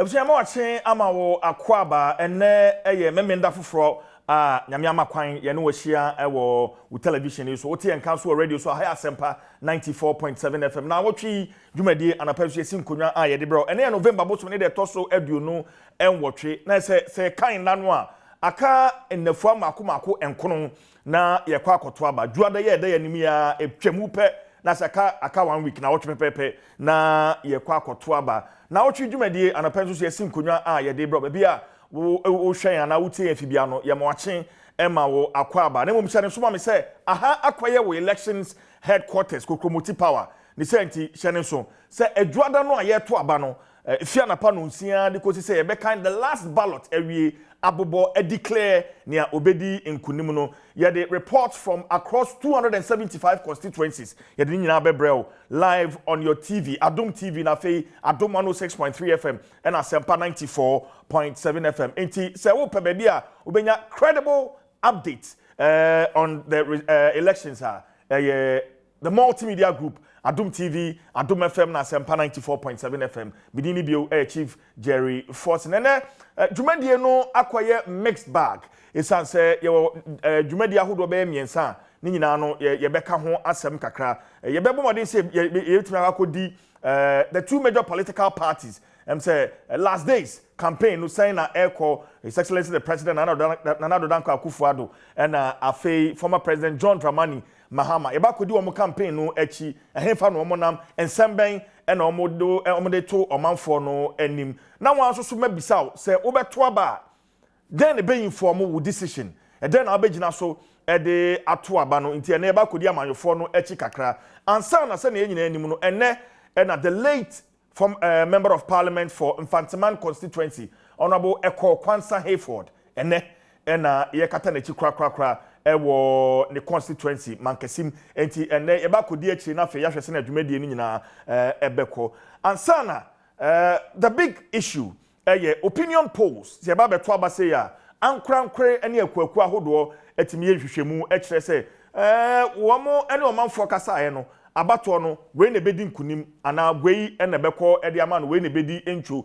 Ebusia ma wache ama wo akwaba ene eye memenda foforo nyame amakwan ye ne wahia wo television so wote enka so radio so high asempa 94.7 FM na wotwi dwumadi anapasu esi nkonwa ye de bro ene November bosom ne de toso aduonu enwotwe na se kan nano a aka ennafu amako enkono na ye kwa akoto aba duada ye de yanim ya etwemu pe na saka aka 1 week na wotwe pepepe na ye kwa akoto aba na wotwi dwumadi anapasu esi nkonwa ye de bro ba bia wo hwen ana wotie afibia no ye moache ema wo akwaba na momhia ne so ma me se aha akwaye wo elections headquarters kokromoti power ni senti hye so se adwada no ayeto aba no fia na pa no nsia de kosi se ye be kind the last ballot awie abobo declare near obedi nkunim no ye the reports from across 275 constituencies ye de nyina bebrel live on your TV Adom TV na fei Adom 106.3 FM and Asempa 94.7 FM enti se wo pe baby a obenya credible updates on the elections the multimedia group Adom TV, Adom FM na Asempa 94.7 FM. Bidini bio Chief Jerry Forson. Ene dwumadie no akwaye mixed bag. Esan se ye dwumadie ahodo be miensa ni nyina no ye beka ho asem kakra. Ye bebo modern say ye tumi akodi the two major political parties. Say last days campaign no sign na echo His Excellency the President Nana Danko Akufo-Addo and afei former President John Dramani Mahama eba kodi omo campaign no echi ehemfa no omo nam ensemben ena omo de to omanfo no anim na wan so mabisa se obeto aba then e be inform wo decision and then abegina so e de ato aba no nti ena eba kodi amanyofo no echi kakra ansa na se na enyina anim no ena the late from member of parliament for Infantiman constituency Honorable Eko Kwansa Hayford ena ye kata na chi kra ewo ne constituency mankesim enti ene eba kodi akiri na fe yahwese na adwumadie ni nyina ebeko ansana the big issue opinion polls se eba beto abase ya ankrankre ene akwaku ahodo etimi yehwehwemu ekire se womo ene omanfo kasa no abato no we ne bedi nkunim ana gwei ene beko ede ama no we ne bedi entwo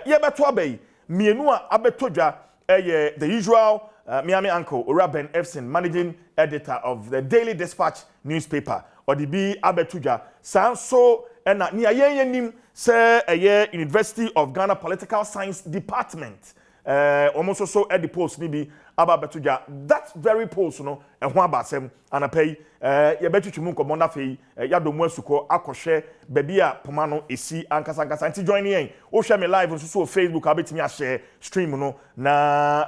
ye beto abai mienu a abetodwa the usual Miami uncle Oraben Efson, managing editor of the Daily Dispatch newspaper or the B Abetuja Sanso and near nim say a University of Ghana Political Science Department almost so at the post nibi Abetuja that very post no and one basem and a pay ya betu chimunko monda fei ya do mwesuko akoshe bebia pomano esi ankasa anti join yen o share me live on so Facebook abetimi a share stream no na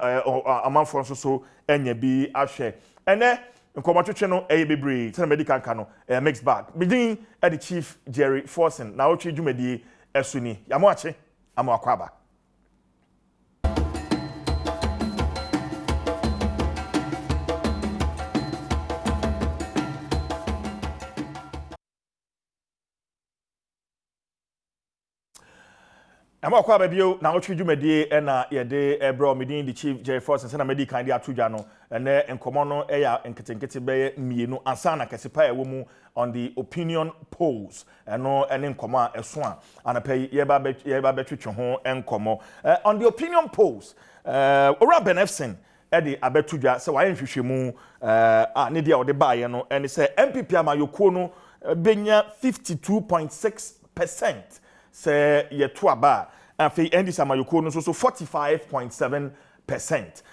amanfo so enya bi a share ene nkomotwetwe no bebre tena medical nka no mixed bag begin at the Chief Jerry Forson na otwe dwumadi esuni yamo ache amo akwaba Ama kwa babio na otwe dwumadie na ye de ebro medin the Chief Jerry Forson se na medical dia atodwa no ene enkomo no ya enketenkete be mienu ansana kesepa ewo mu on the opinion polls eno ene enkomo a eso a anapai ye ba betwetwe ho enkomo on the opinion polls ora benefsin de abetodwa se wa yenhwehwemu ne dia ode baaye no ene se MPP amayoko no benya 52.6% se yeto aba afei endis amayoko no so 45.7%.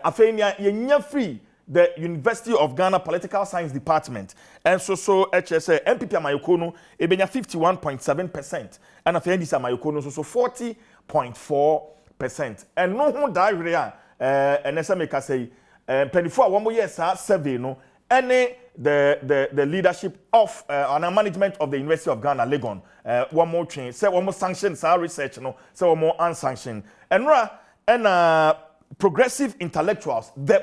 Afei nya yenya free the University of Ghana Political Science Department and so HSA MPP amayoko no ebenya 51.7% and afei endis amayoko no so 40.4%. And no ho daire a enesa make say penifo a wo yes survey no any the leadership of and management of the University of Ghana Legon one more change say one more sanction our research no say one more unsanctioned and progressive intellectuals the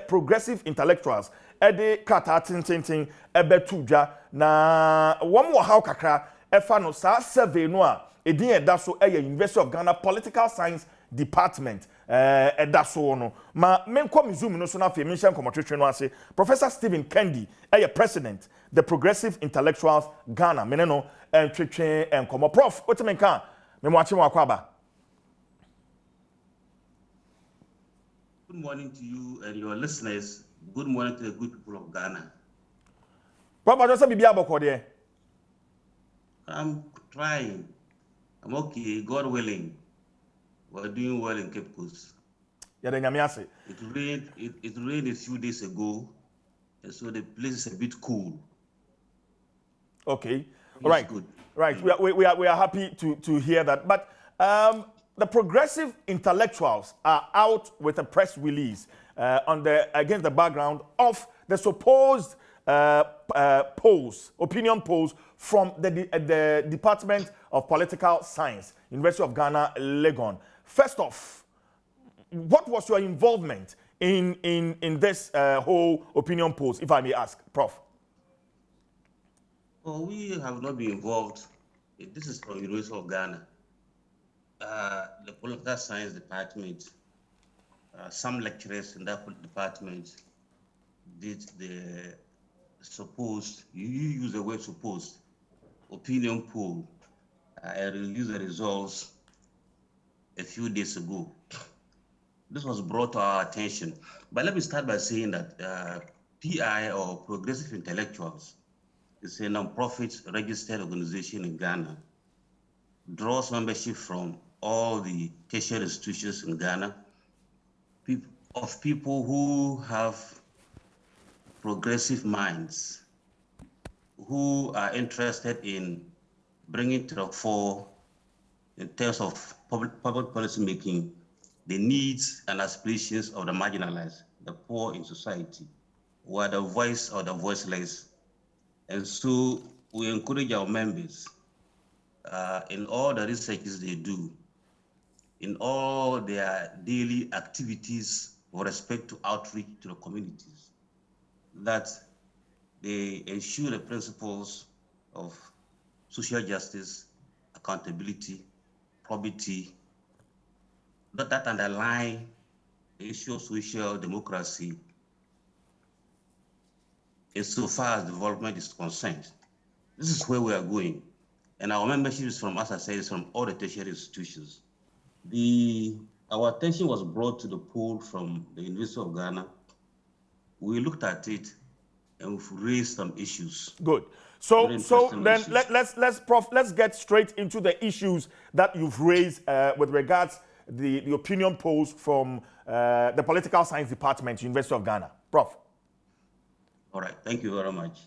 kata tintin ebetudwa na one more how kakra efa no sa survey no a edin eda so University of Ghana Political Science Department edaso no ma menkom zoom no so na fe mention komotwetwe no ase Professor Stephen Kendi president the Progressive Intellectuals Ghana meneno twetwe enkomo prof otemenka me mo ache mo akwaba Good morning to you and your listeners. Good morning to the good people of Ghana. Prof, just be there. I'm trying. I'm okay, God willing. We're doing well in Cape Coast. Yeah, then Nyamiase. It rained a few days ago, and so the place is a bit cool. Okay. All right. Good. Right. We are happy to hear that. But the progressive intellectuals are out with a press release against the background of the supposed opinion polls from the Department of Political Science, University of Ghana, Legon. First off, what was your involvement in this whole opinion polls, if I may ask, Prof? Well, we have not been involved. This is from University of Ghana. The Political Science Department, some lecturers in that department did the supposed, you use the word supposed, opinion poll. I released the results a few days ago. This was brought to our attention. But let me start by saying that PI, or Progressive Intellectuals, is a non-profit registered organization in Ghana, draws membership from all the tertiary institutions in Ghana, of people who have progressive minds, who are interested in bringing to the fore, in terms of public policy making, the needs and aspirations of the marginalized, the poor in society, who are the voice of the voiceless. And so we encourage our members in all the researches they do, in all their daily activities with respect to outreach to the communities, that they ensure the principles of social justice, accountability, probity, that underlie the issue of social democracy insofar as development is concerned. This is where we are going. And our membership is from, as I said, is from all the tertiary institutions. Our attention was brought to the poll from the University of Ghana. We looked at it and we've raised some issues. Good. So then let's get straight into the issues that you've raised with regards the opinion polls from the Political Science Department, University of Ghana. Prof. All right, thank you very much.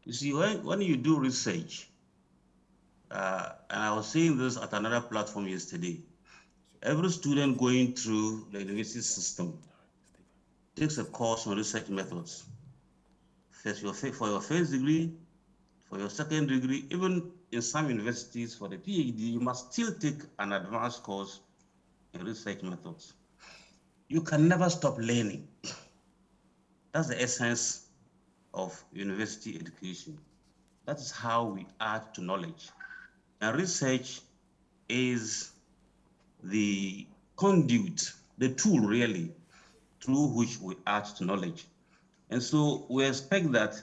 You see, when you do research, and I was saying this at another platform yesterday, every student going through the university system takes a course on research methods. For your first degree, for your second degree, even in some universities for the PhD, you must still take an advanced course in research methods. You can never stop learning. That's the essence of university education. That is how we add to knowledge. And research is the conduit, the tool really, through which we add to knowledge. And so we expect that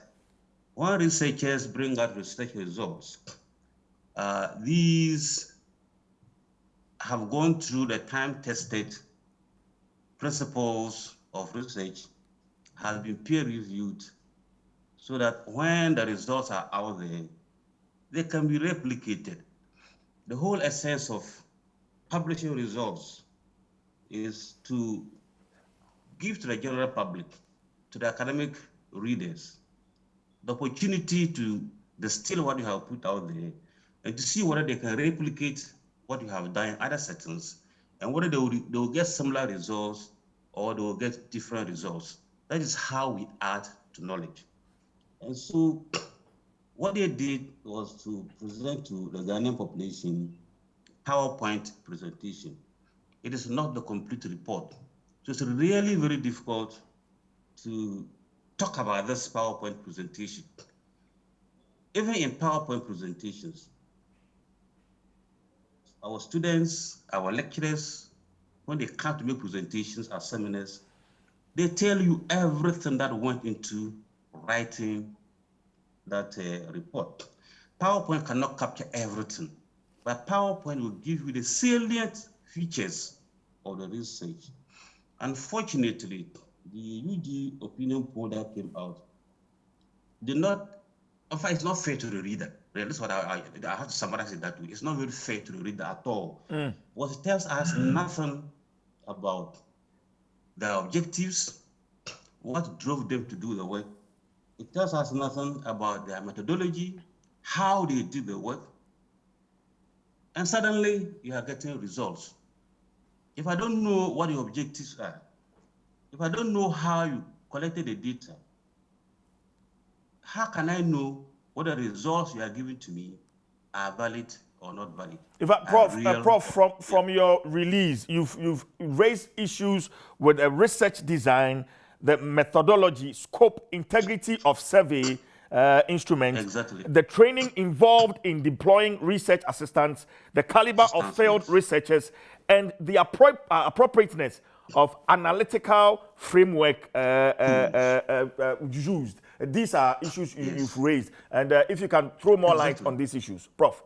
when researchers bring out research results, these have gone through the time-tested principles of research, have been peer-reviewed, so that when the results are out there, they can be replicated. The whole essence of publishing results is to give to the general public, to the academic readers, the opportunity to distill what you have put out there and to see whether they can replicate what you have done in other settings and whether they will get similar results or they will get different results. That is how we add to knowledge. And so what they did was to present to the Ghanaian population PowerPoint presentation. It is not the complete report. So it's really very difficult to talk about this PowerPoint presentation. Even in PowerPoint presentations, our students, our lecturers, when they come to make presentations at seminars, they tell you everything that went into writing that report. PowerPoint cannot capture everything, but PowerPoint will give you the salient features of the research. Unfortunately, the UG opinion poll that came out did not, in fact, it's not fair to the reader. That's what I have to summarize it that way. It's not very fair to the reader at all. Because it tells us nothing about their objectives, what drove them to do the work. It tells us nothing about their methodology, how they did the work. And suddenly you are getting results. If I don't know what your objectives are, if I don't know how you collected the data, how can I know whether the results you are giving to me are valid or not valid? In fact, Prof, from your release, you've raised issues with the research design, the methodology, scope, integrity of survey instruments, exactly. the training involved in deploying research assistants, the caliber of failed researchers, and the appropriateness of analytical framework used. These are issues you've raised. And if you can throw more light on these issues. Prof.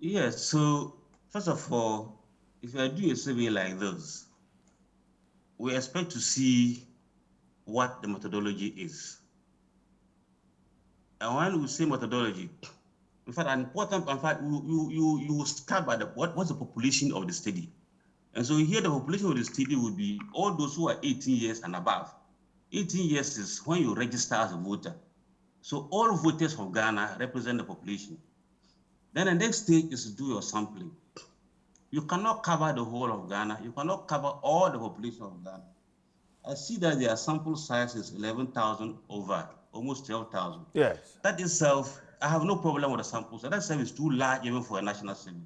Yes, so first of all, if you are doing a survey like this, we expect to see what the methodology is. And when we say methodology, in fact, an important, in fact, you start by what's the population of the study. And so here the population of the study would be all those who are 18 years and above. 18 years is when you register as a voter. So all voters from Ghana represent the population. Then the next stage is to do your sampling. You cannot cover the whole of Ghana. You cannot cover all the population of Ghana. I see that their sample size is 11,000 over, almost 12,000. Yes. That itself, I have no problem with the samples. That itself is too large even for a national survey.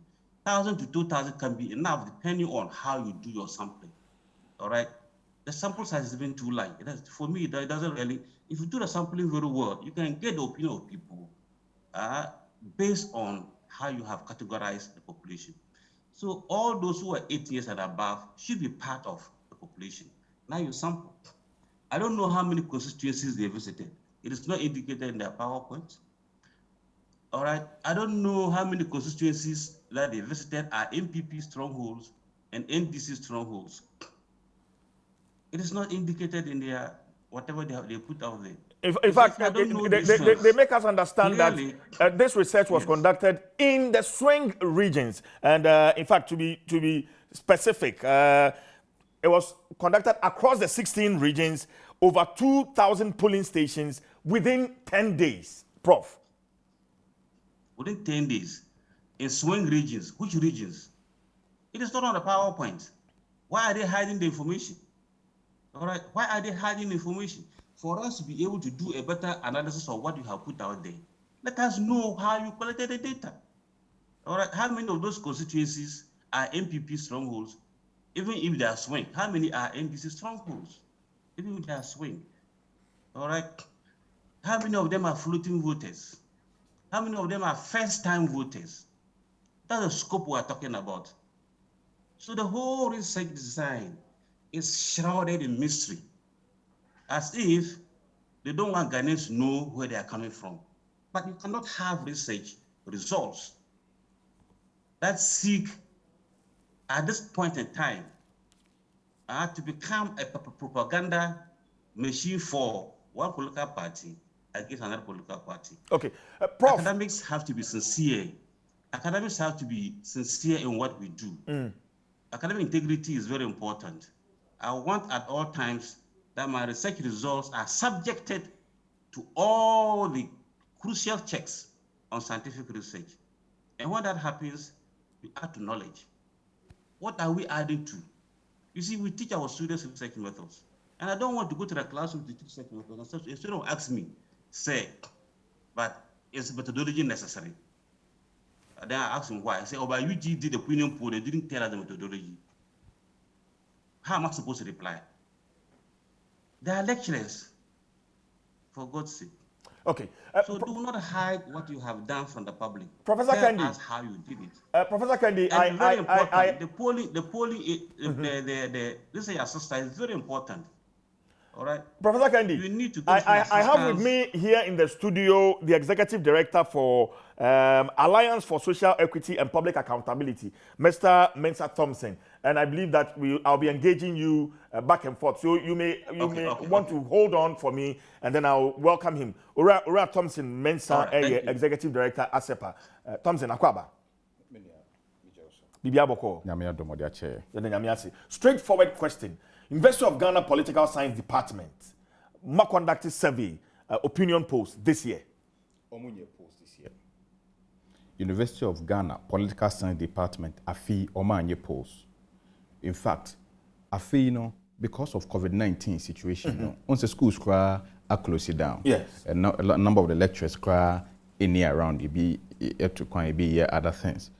1,000 to 2,000 can be enough depending on how you do your sampling. All right? The sample size is even too large. For me, it doesn't really, if you do the sampling very well, you can get the opinion of people based on how you have categorized the population. So all those who are 8 years and above should be part of the population. Now you sample. I don't know how many constituencies they visited. It is not indicated in their PowerPoint. All right, I don't know how many constituencies that they visited are MPP strongholds and NDC strongholds. It is not indicated in their, whatever they put out there. In fact, they make us understand clearly, that this research was conducted in the swing regions. And in fact, to be specific, it was conducted across the 16 regions, over 2,000 polling stations within 10 days. Prof. Within 10 days, in swing regions. Which regions? It is not on the PowerPoint. Why are they hiding the information? All right, why are they hiding information? For us to be able to do a better analysis of what you have put out there, let us know how you collected the data. All right, how many of those constituencies are MPP strongholds? Even if they are swing, how many are NDC strongholds? Even if they are swing. All right, how many of them are floating voters? How many of them are first-time voters? That's the scope we are talking about. So the whole research design is shrouded in mystery, as if they don't want Ghanaians to know where they are coming from. But you cannot have research results that seek, at this point in time, to become a propaganda machine for one political party against another political party. Okay, Prof. Academics have to be sincere. Academics have to be sincere in what we do. Academic integrity is very important. I want at all times that my research results are subjected to all the crucial checks on scientific research. And when that happens, we add to knowledge. What are we adding to? You see, we teach our students research methods. And I don't want to go to the classroom to teach research methods. And instead of ask me, say, but is methodology necessary? And then I ask them why. I say, oh, but UG did the opinion poll, they didn't tell us the methodology. How am I supposed to reply? They are lecturers, for God's sake. Okay. So do not hide what you have done from the public. Professor Kendi, tell us how you did it. Professor Kendi, the polling, the research assistant is very important. All right. Professor Kendi, You need to I have with me here in the studio the Executive Director for Alliance for Social Equity and Public Accountability, Mr. Mensah Thompson. And I believe that I'll be engaging you back and forth. So you may want to hold on for me, and then I'll welcome him. Ura Thompson Mensah, Executive Director, ASEPA. Thompson, Akwaba. Straightforward question. University of Ghana Political Science Department conducted survey, opinion post this year. University of Ghana Political Science Department afi omanye post. In fact, afi because of COVID-19 situation, once the schools are closed down. Yes. And a number of the lecturers are in here around be other things.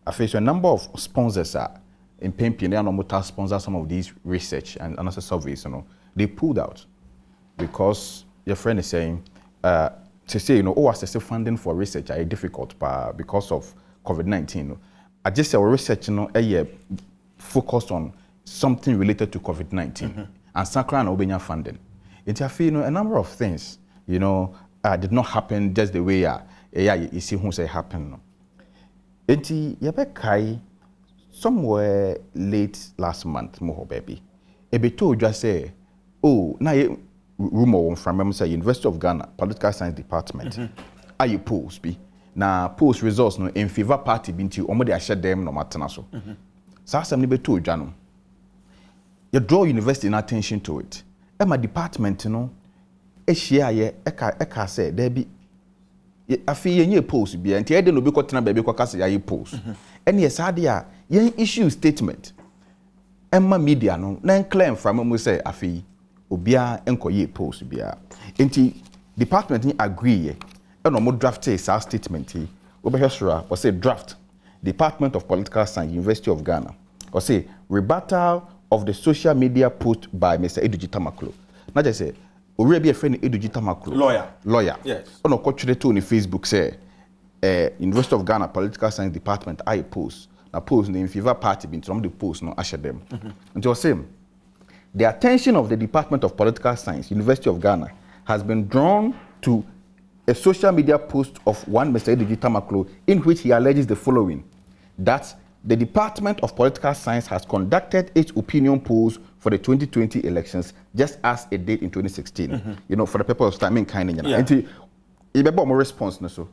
Afi so a number of sponsors are in Pempi, they are not sponsor some of these research and also surveys, they pulled out because your friend is saying to say, access funding for research are difficult because of COVID-19. I just say our research, focused on something related to COVID-19 and Sakra and Obenya funding. It a number of things, did not happen just the way you see who say happen. It somewhere late last month, moho baby, Ebeto just say, oh, na rumor from say University of Ghana Political Science Department. Are you polls be na polls results no in favor party binti omo de ahye dem no matena so. Sa asem ne beto odwa you draw university attention to it. My department no ehia ye eka say there be afi yenye polls bi enti e de no be kwotena ba be kwakase ya polls. Ene ye sade a yen issue statement. Emma media no na claim from mo say afi obia enkoye polls bia. Enti department ni agree no mo draft a statement he obehwesra or say draft Department of Political Science University of Ghana or say rebuttal of the social media post by Mr. Eduji Tamaklo. Na just say ori be a friend Eduji Tamaklo lawyer yes ono ko twere to on Facebook say University of Ghana Political Science Department I post na post in favor party bin from the post no ashe them until same the attention of the Department of Political Science University of Ghana has been drawn to a social media post of one Mr. Eduji Tamaklo in which he alleges the following: that the Department of Political Science has conducted its opinion polls for the 2020 elections just as it did in 2016. For the purpose of timing kind of. And my response so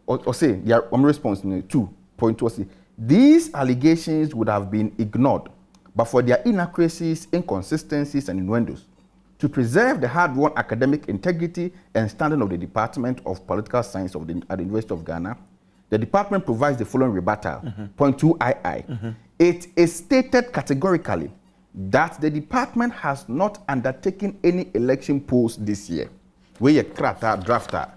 or say my response 2.2 these allegations would have been ignored but for their inaccuracies, inconsistencies, and innuendos. To preserve the hard-won academic integrity and standing of the Department of Political Science at the University of Ghana, the department provides the following rebuttal. Point 2 II. It is stated categorically that the department has not undertaken any election polls this year. Where you drafter.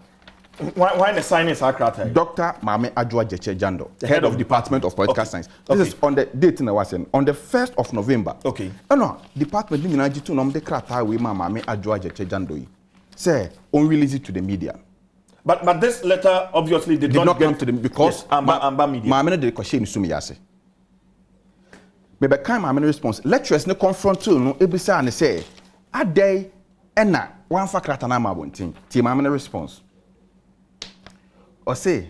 Why the sign is Akrata? Dr. Mame Adjoa Jeche Jando, the head of Department of Political Science. This is on the date in the on the 1st of November. Okay. No, Department ni minaji tu nom de krata we Mame Adjoa Jeche Jando. Say, on release it to the media. But this letter obviously did not come to them because Amba media. Mame de question sumi yase. Maybe kind Mame response. Lecturers ne confront to no ebisa and say, a day ena one fa krata na ma wontin. Ti Mame response. Or say,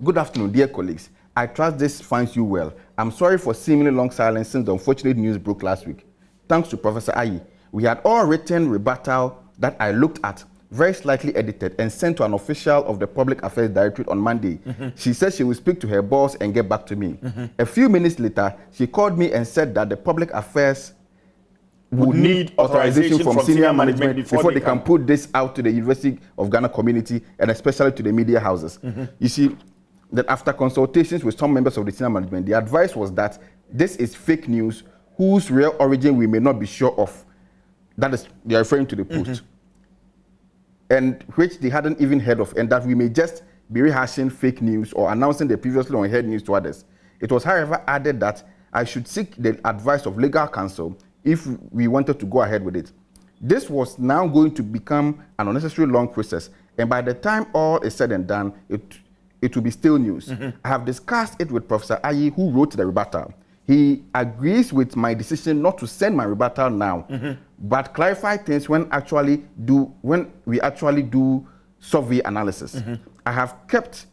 good afternoon, dear colleagues. I trust this finds you well. I'm sorry for seemingly long silence since the unfortunate news broke last week. Thanks to Professor Ayi, we had all written rebuttal that I looked at, very slightly edited, and sent to an official of the Public Affairs Directorate on Monday. She said she will speak to her boss and get back to me. A few minutes later, she called me and said that the Public Affairs would need authorization from senior management before they can put this out to the University of Ghana community and especially to the media houses. You see, that after consultations with some members of the senior management, the advice was that this is fake news whose real origin we may not be sure of. That is, they are referring to the post. And which they hadn't even heard of, and that we may just be rehashing fake news or announcing the previously unheard news to others. It was, however, added that I should seek the advice of legal counsel if we wanted to go ahead with it. This was now going to become an unnecessary long process, and by the time all is said and done, it will be still news. I have discussed it with Professor Ayi, who wrote the rebuttal. He agrees with my decision not to send my rebuttal now, but clarify things when we actually do survey analysis. I have kept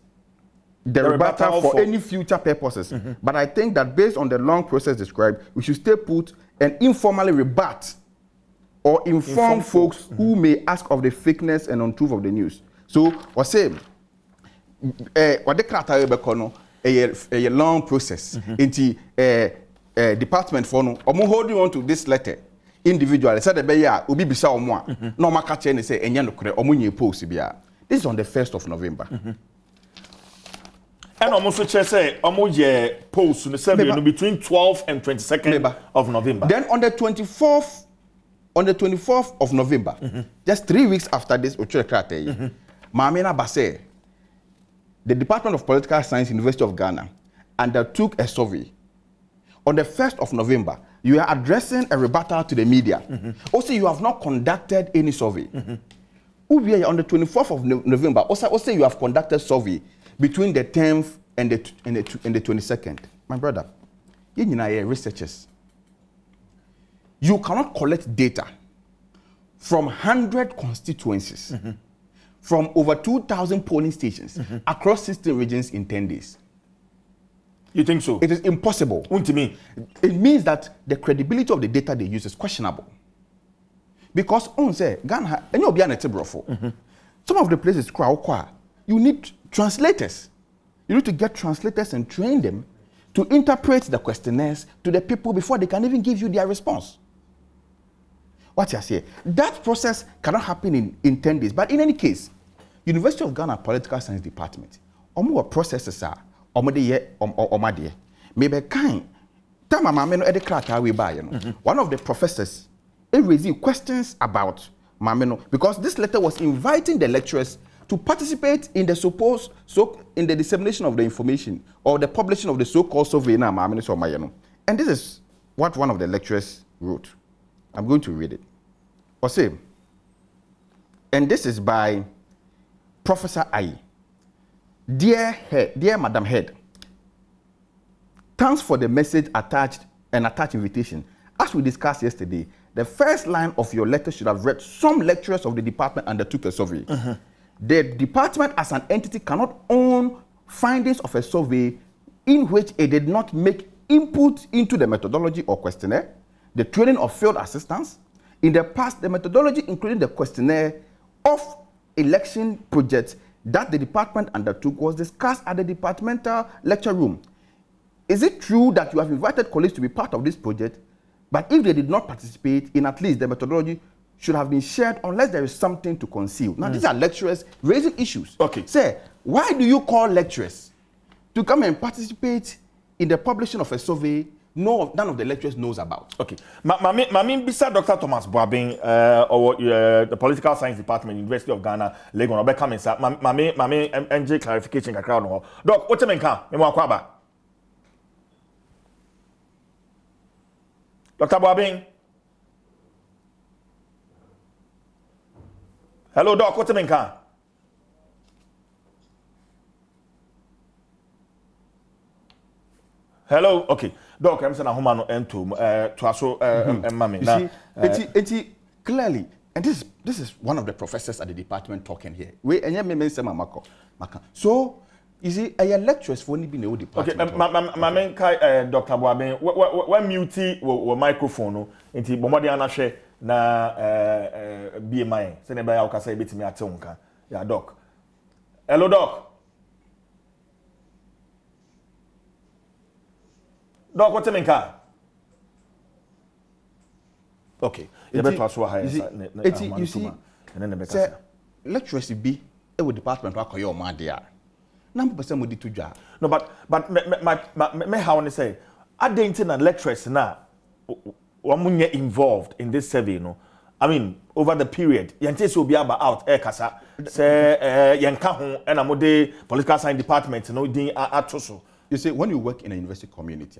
the rebuttal for any future purposes, but I think that based on the long process described, we should stay put and informally rebut or inform folks who may ask of the fakeness and untruth of the news. So, what say? What the criteria bekono a long process. Into department for no, or holding on to this letter individually. Said the beya ubi bisa omwa. No makache and say enya no kure omunye post bia. This is on the 1st of November. And almost say post between 12th and 22nd of November. Then on the 24th of November, just 3 weeks after this, Mamina Basse, the Department of Political Science, University of Ghana, undertook a survey. On the 1st of November, you are addressing a rebuttal to the media. Also, you have not conducted any survey. On the 24th of November, also you have conducted survey between the 10th and the 22nd. My brother, you are researchers. You cannot collect data from 100 constituencies, from over 2,000 polling stations across 16 regions in 10 days. You think so? It is impossible. What do you mean? It means that the credibility of the data they use is questionable. Because on say Ghana, and you'll be an some of the places you need translators. You need to get translators and train them to interpret the questionnaires to the people before they can even give you their response. What you say? That process cannot happen in 10 days. But in any case, University of Ghana Political Science Department, more processes are maybe kind. One of the professors raised questions about Mameno because this letter was inviting the lecturers to participate in the in the dissemination of the information or the publishing of the so-called survey na Mameno so Mayeno. And this is what one of the lecturers wrote. I'm going to read it. Or say, and this is by Professor Ayi. Dear Madam Head, thanks for the message attached invitation. As we discussed yesterday, the first line of your letter should have read some lecturers of the department undertook a survey. The department as an entity cannot own findings of a survey in which it did not make input into the methodology or questionnaire, the training of field assistants. In the past, the methodology including the questionnaire of election projects that the department undertook was discussed at the departmental lecture room. Is it true that you have invited colleagues to be part of this project, but if they did not participate in at least the methodology should have been shared unless there is something to conceal? Now, these are lecturers raising issues. Okay. Say, why do you call lecturers to come and participate in the publishing of a survey none of the lecturers knows about? Okay. Mami beside Dr. Thomas Boabing, or the Political Science Department, University of Ghana, Legon, Obe come inside. Mami NJ clarification ka crowd no. Doc, what you mean ka? Me mo akwaba. Dr. Boabing. Hello, Doc, what you mean ka? Hello, okay. Doc, I'm saying a human entum to aso mami. It's clearly, and this is one of the professors at the department talking here. We and so you see, I lecturers for only being the department. Okay, mami kai Dr. Boabing, when mute wo microphone into bomodi anahwe na BMI. Say ne ba ya ukasa ebetimi ate unka. Yeah, Doc. Hello, Doc. Doc, what's the main car? Okay. You see, lecturers be a department where you are there. Number percent would do job. No, but me how want to say, I didn't think that lecturers now one involved in this survey, no. I mean, over the period, Yantes will be out kasa say Yankahu and Amode Political Science Department, no ding atoso. You see, when you work in a university community,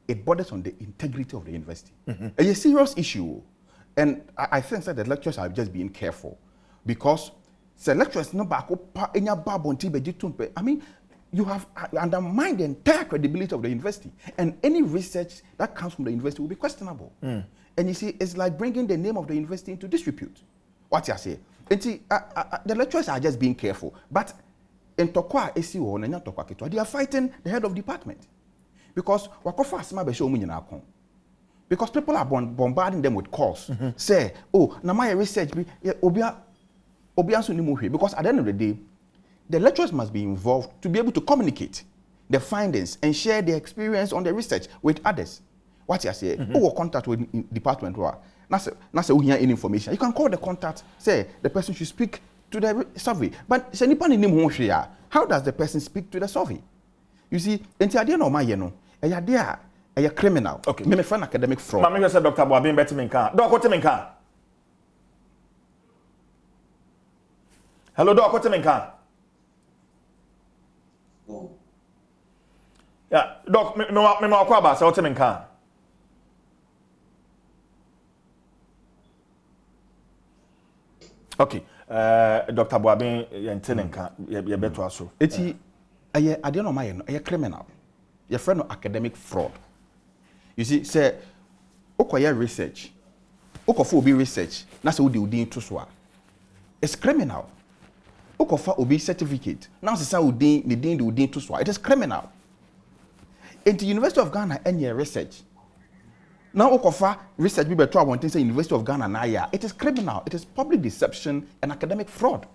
it borders on the integrity of the university. It's a serious issue. And I think that the lecturers are just being careful. Because the lecturers no back up in your bab on I mean, you have undermined the entire credibility of the university, and any research that comes from the university will be questionable. And you see, it's like bringing the name of the university into disrepute. What you say? The lecturers are just being careful, but in Tokwa, they are fighting the head of department because because people are bombarding them with calls. Say, oh, now my research because at the end of the day, the lecturers must be involved to be able to communicate the findings and share their experience on the research with others. What you say? Who will contact with department? Not say we hear any information. You can call the contact. Say the person should speak to the survey. But how does the person speak to the survey? You see, until the end of my a criminal. Okay. Me friend academic fraud. Mama said Dr. Boabin Betiminka. Doc Oteminka. Hello, Doc Oteminka. Oh. Yeah, Doc, me Akwaba, so Oteminka. Okay. Dr. Boabin Yentenenka, you better also. Eti I don't know my a criminal. Your friend of academic fraud. You see, say, okoye research, okofo obi research, na se udi udi to so. It's criminal. Okofa obi certificate, na se sa udi ni din di udi to so. It is criminal. In the University of Ghana, any research. Now okofa research be beto awon say University of Ghana na ya. It is criminal. It is public deception and academic fraud.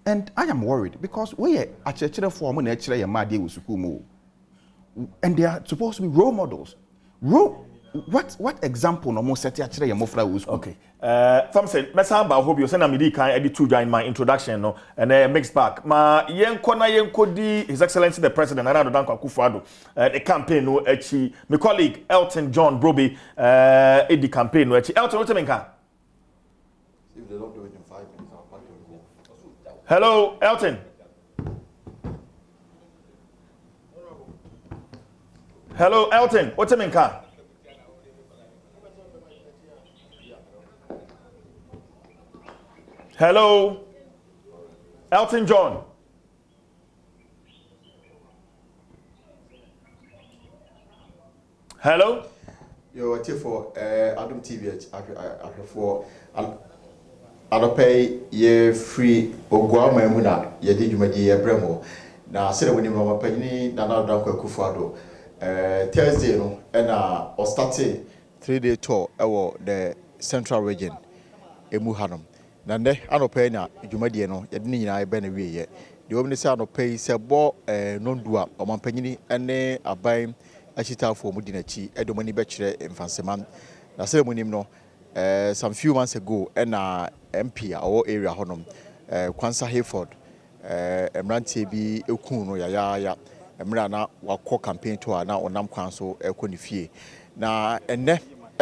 And I am worried because we are actually for money actually ma dey with school. And they are supposed to be role models. What example no more set actually your mofra was okay. From said, Messamba, I hope you send a midi kind edit to join my introduction no and mixed back. Ma yenko di His Excellency the President Nana Danko Akufo-Addo the campaign no echi my colleague Elton John Broby the campaign no echi Elton what you mean? If they don't do it in 5 minutes, I'll pack you. Hello, Elton. Hello, Elton. What's your name? Hello, Elton John. Hello. Yo, what's for Adom TV? I for Adopay ye free Ogwama Muna, ye did you my dear Bremo. Now, said when you know my penny, Nana Danko Akufo-Addo. Thursday, no, and or started 3-day tour over the central region, Emuhanum. Nande, I don't pay now, Jumadi, no, you didn't I been away yet. The only sound of pay, say, bo, non dua, or Mampany, and they are buying a chita for Mudinachi, Edomani Bachelor in Fanseman. The ceremony, no, some few months ago, and MP, our area, Honum, Kwanza Hayford, Emranti be Ukuno, ya. Emrana wako campaign to na onam kwanso ekoni fie na enne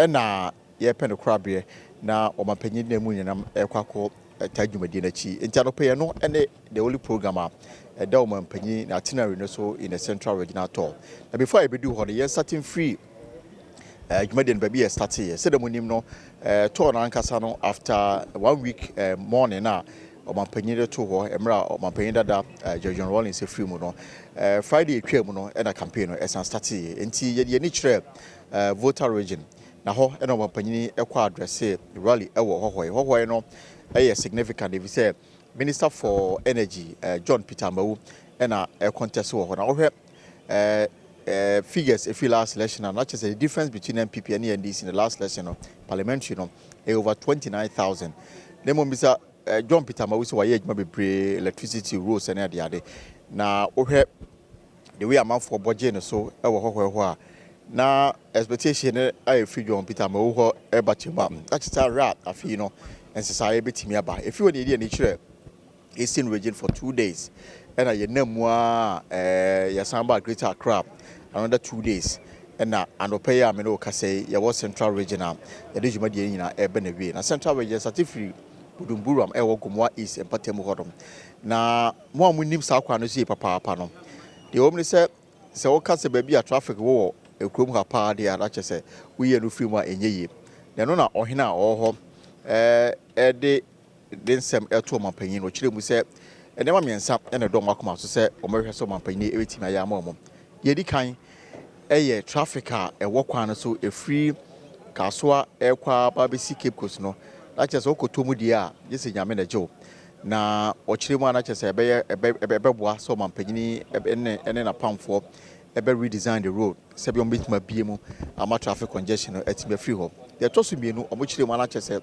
na ye pen krabie na omapanyin na mu nyinam ekwako tadwumadi na chi enti anope no ene the only program da omapanyin na itinerary no so in the central regional tour na before I bedu ho the starting free dwumadi no baby start here say the munim no tour na ankasa no after 1 week morning na omapanyin to ho emra omapanyin dada John Rollins free mu no Friday twam no na campaign no esan start here enti ye ni kire voter region na ho na omapanyin ekwa address rally ewo hohoe no significant if you say Minister for Energy John Peter Mawu na contest wo ho na wo figures if you last election and not just the difference between MPP and NDC in the last election no parliamentary no over 29,000 nemo Mr. John Peter Mawu so why ejuma bebre electricity rules and the other na wo the way amount for budget no so ewo ho na expectation I free John Peter Mawu ho e batima that's a rat afi no and society betimi aba if you dey ni kire Eastern region for 2 days and I nemwa Yasamba Greater Accra another 2 days and anopay ameno kase yawo Central Regional yade dwumade nyina ebe na wie na Central Region certificate Budumburam ewo Gomwa East empatemu hodom na mo amunim sa kwa no sie papa no de omni se wo kase ba bia traffic wo ekrom ha pa de ara chese wo ye no free mu enyeye na no na ohena oho de densem eto mapanyin no kire mu se enema miensa ene do makoma so se omehwe so mampani ebetim aya amom yedi kan eye traffic a ewo kwan so efri kasoa ekwa babesi Cape Coast no na chese okotomu dia yesi nyame na jew na ochire mu ana chese ebeboa so mampanyini ene na pamfo ebe redesign the road se bi ometima biemu ama traffic congestion atime free ho de toso mienu omochire mu ana chese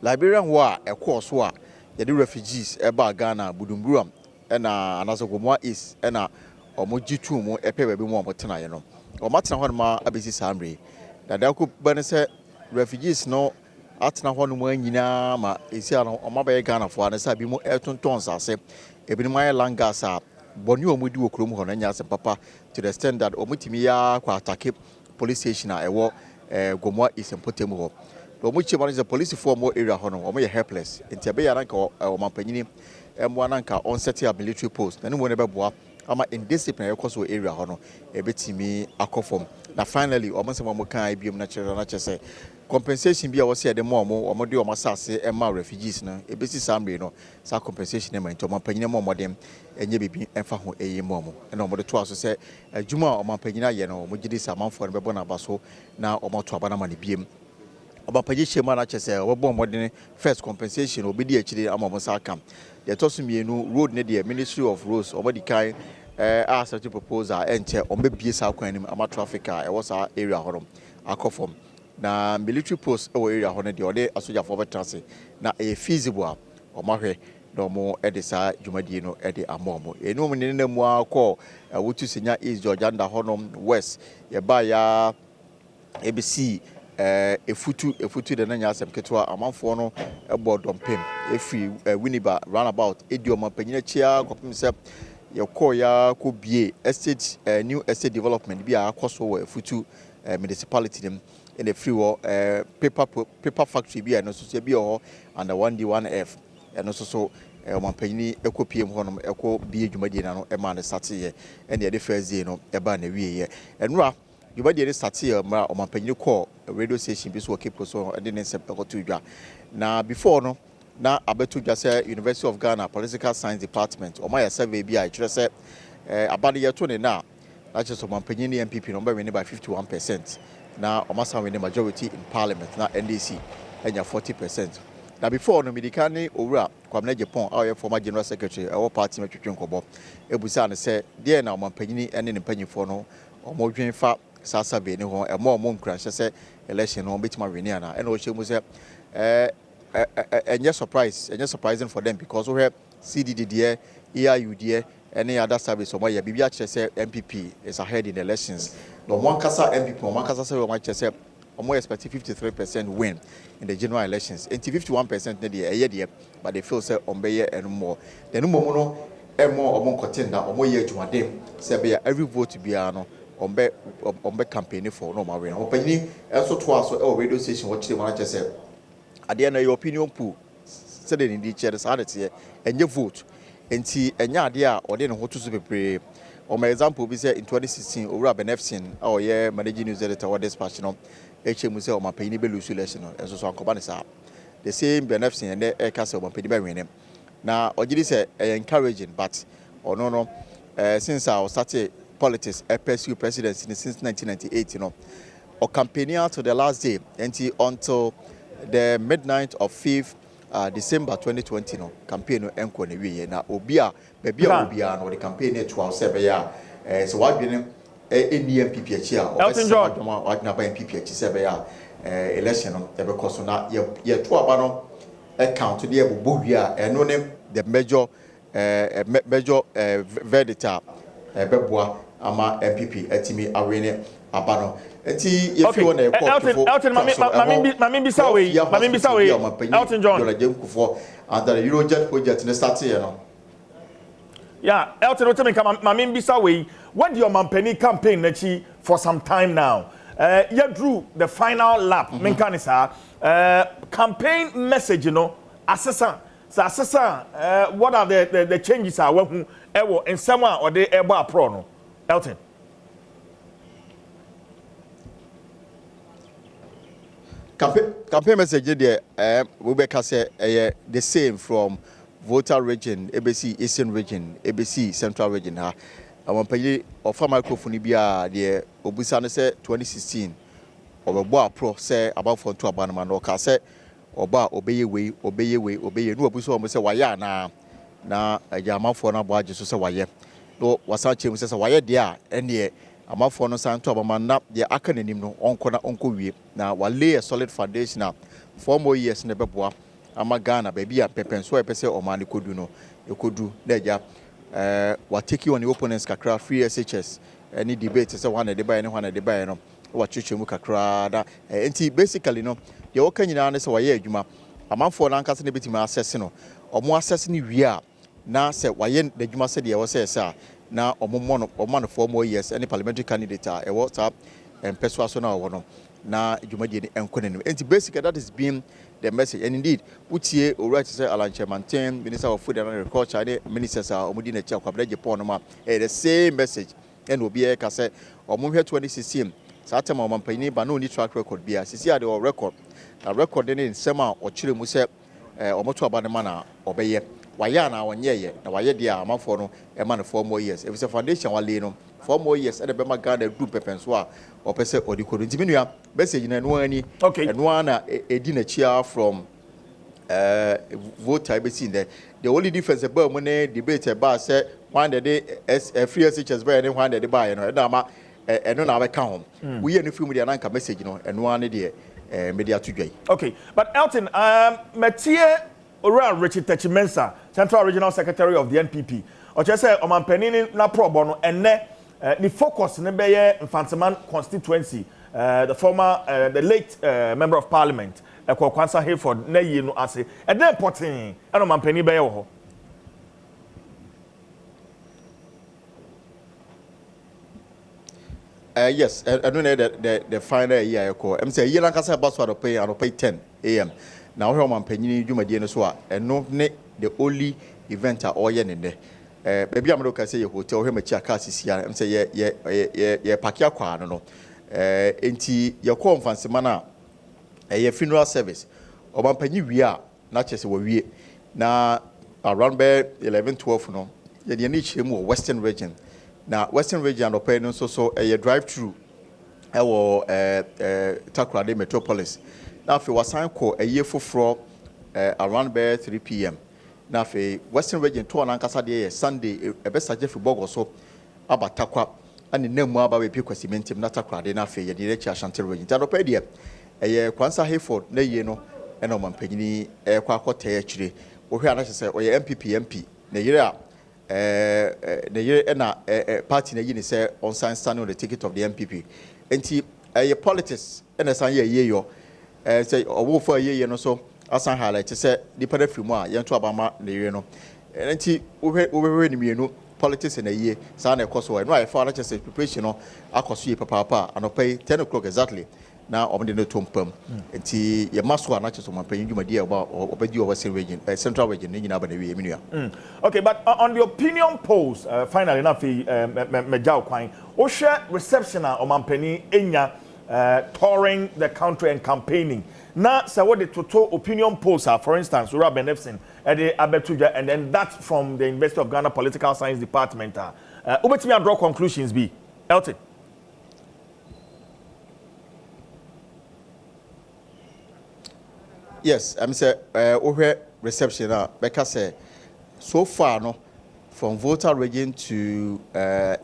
Liberian war ekọ so a yedi refugees eba Ghana Budumburam ena anasogomoa is ena omojitu mu epe baby mu omotena ye no omatena ho ma abesi samre dada ko bane se refugees no atena ho no mu anyina ma esi ano omabaye Ghana fo ana sa bi mu etonton sase ebi mu aye langas a boni omudi okrom ho no nya se papa to the standard omutimi ya kwa attack police station a ewo gomoa is empotem ho omuchi man is the police for more area ho no omo ye helpless enti ya ranka omampanyini emo ananka on set a military post na no ne beboa ama indiscipline ekoso area ho no ebetimi akofom na finally omonse mo kan ibiem na chere na chese compensation bia wo se de mo de o masase ema refugees na ebesi samre no sa compensation ema nto mampanyina mo modem enye bibi emfa ho eyi mo na omo de to aso se adwuma o mampanyina ye no mo gidi samanfo no bebo na baso na omo to abana ma ne biem obapaji shema na chese obebo modern first compensation obedi akire ama sa kam the tosumienu road ne the Ministry of Roads obodi kai ask to proposal enche ombebie sa kwan nim ama traffic a e was area horom akofom na military post e area ho ne de ode asoja for veterans na e feasible omahwe no mo edisa dwumadie no ede amomo enum ne ne mu akọ wotu senya East Georgia nda honom west ye ba ya ABC efutu de nanya asem ketwa amanfo no ebo dompem efi Winneba roundabout edioma panyina chia kopim se yekọ ya ko bie estate new estate development bi akoso wo efutu municipality dem in the free paper factory bi no so bi ho under 1D1F no so omampanyini ekopiem honom eko bie dwumadie na no e ma ne sate ye ene de first day no e ba na wie ye enura you dey start here ma omampanyini call radio station bi so Cape Coast so dey ne sep to dwa na before no na abeto dwa say University of Ghana Political Science Department o ma ya survey bi a kire say abade ye to ne na just omampanyini MPP no be win by 51% na omasa win majority in parliament na NDC enya 40%. na before no medicane owura kwamna Japan our former general secretary our party metwetwe nkobo ebusa ne say dey na omampanyini ene ne panyifo no omodwen fa sasa be ne ho emo nkran hye election no betima wini ana ena o hyemu se enye surprising for them because we have CDD EIU any other service or ya bibia kire se MPP is ahead in the elections no one kasa MPP no one kasa se o ma kire se omo expect 53% win in the general elections and 51% ne de eye but they feel say ombeye and more then mo no emo omo contender omo ye adwumadem se be every vote bia no ombe campaign for no mawe no panyini enso to aso e radio station wo kire mana chese ade na your opinion pool say dey ndi chere sa ade enye vote enti enya ade a ode ne hoto so pepre o my example bi say in 2016 owura benefsin a ye managing news editor wa dispatch no ehemu say o mapanyini be lose election no enso so ankoba ne sa the same benefsin and e ka say o mapanyini be win na ogidi say encouraging but no since I started politics pursue presidency since 1998 or campaigning to the last day until the midnight of 5th December 2020 campaign enko na wie na obia no the campaign to ourselves so what been NPP achi a what na ba NPP achi se be election no e be koso na ye to aba no account the ebobo wi a eno ne the major verdict beboa ama MPP atimi awene abano enti ye fi wona Elton mami bisa we Elton John and the Eurojet project ne start here no yeah Elton otemi mami bisa we what your mampani campaign nachi for some time now you drew the final lap menkanisa campaign message assessor what are the changes are when ewo ensema or the ebo apro no Elton campaign message there we be say the same from voter region ABC Eastern region ABC Central region ha amampayi ofa microphone bia de obusa no say 2016 obebo apro say about for to abanama no ka say oba obeye no obuso o say waya na ajamanfo na boaje so say waye no wasa chem say waye de a ene amafo no san to abama na de aka nanim no onko na onko wie na wale a solid foundation na 4 more years na beboa ama Ghana baby a pepenso e pese o mani kodu no ekodu na eja wa take on the opponents kakra free SHS any debate say one de buy no wa twetwemu kakra da enti basically no de woka nyina na say waye adwuma amanfo na ankasa na betima assess no omo assess ni wie a na say waye adwuma say de wo say say na omo 4 more years any parliamentary candidate e wo sa empeso aso na wo no na adwumadie ni enkonanim enti basically that is being the message. And indeed, Utie, or right to say Alan Chairman, Minister of Food and Agriculture, ministers are Omudina Chakabra Japonoma, the same message. And will be a cassette or move here 2016. Satama Mampani, but no need track record be a CCR or record. A record in Sema or Chile Muse or Motu Abanamana or Baye. Wayana 1 year, now why dear, a month for a man of 4 more years. If it's a foundation, while Leno, 4 more years, and the Bema Garden group Pepenswa or Pese or the Corin Diminuia, message in any okay, and one a dinner chair from vote I be seen there. The only difference about when they debate about say one day as a free SHS by anyone that they buy, and Dama and no other count. We are in the film with the anchor message, you know, and one idea media today. Okay, but Elton, Mathieu Ora Richard Techimensa, Central Regional Secretary of the NPP. Or just say Oman Penini na pro bono and the focus in the Infantaman constituency, the former the late member of parliament, Kwansa Hayford, Neyi no ase, and then potting and Oman Penny Bayo. Yes, I don't know the final year I call. I'm saying Yelan Casa bus for pay 10 a.m. Now here man penny Juma Dienoswa and no the only event are all yen in there. Baby I'm looking say your hotel him a chakasi here. I'm say yeah pakia kwa no. Enti your conference mana a funeral service. Or man penny we are not just we na around by 11-12 no. You need him Western region. Now Western region opinion so a drive through our Takoradi metropolis. Now if was signed call a year for around by 3 p.m. Now if Western region to Ankasa day Sunday a best suggest for Bogo so about Takwa and the name more about a people cementum not Takoradi na fe direct Ashanti region. Tanopedia a Kwansa Hayford ne yeno and Oman Pegini a Quacote actually or here I say or MP ne year the year and party na yini say on sign standing on the ticket of the MPP. Enti a politics and a sign ye say or for a year no so as I highlight say the pedal more young to Abama the no. Enti we no politics in a year sign a cost or no I found just a preparation or I cost you papa and pay 10 o'clock exactly. Now I'm the no tumpum. Enti you must want not just on paying you my dear about or you Western region, Central region in Aberdeen. Okay, but on the opinion polls, finally enough, Mejao Kwine, Osha reception on Mampeni Enya touring the country and campaigning. Now, so what the total opinion polls are, for instance, Ura Benefsin, Ede Abetuja, and then that's from the University of Ghana Political Science Department. Ubetimi draw conclusions be Elton. Yes, I'm say over reception because so far no from voter region to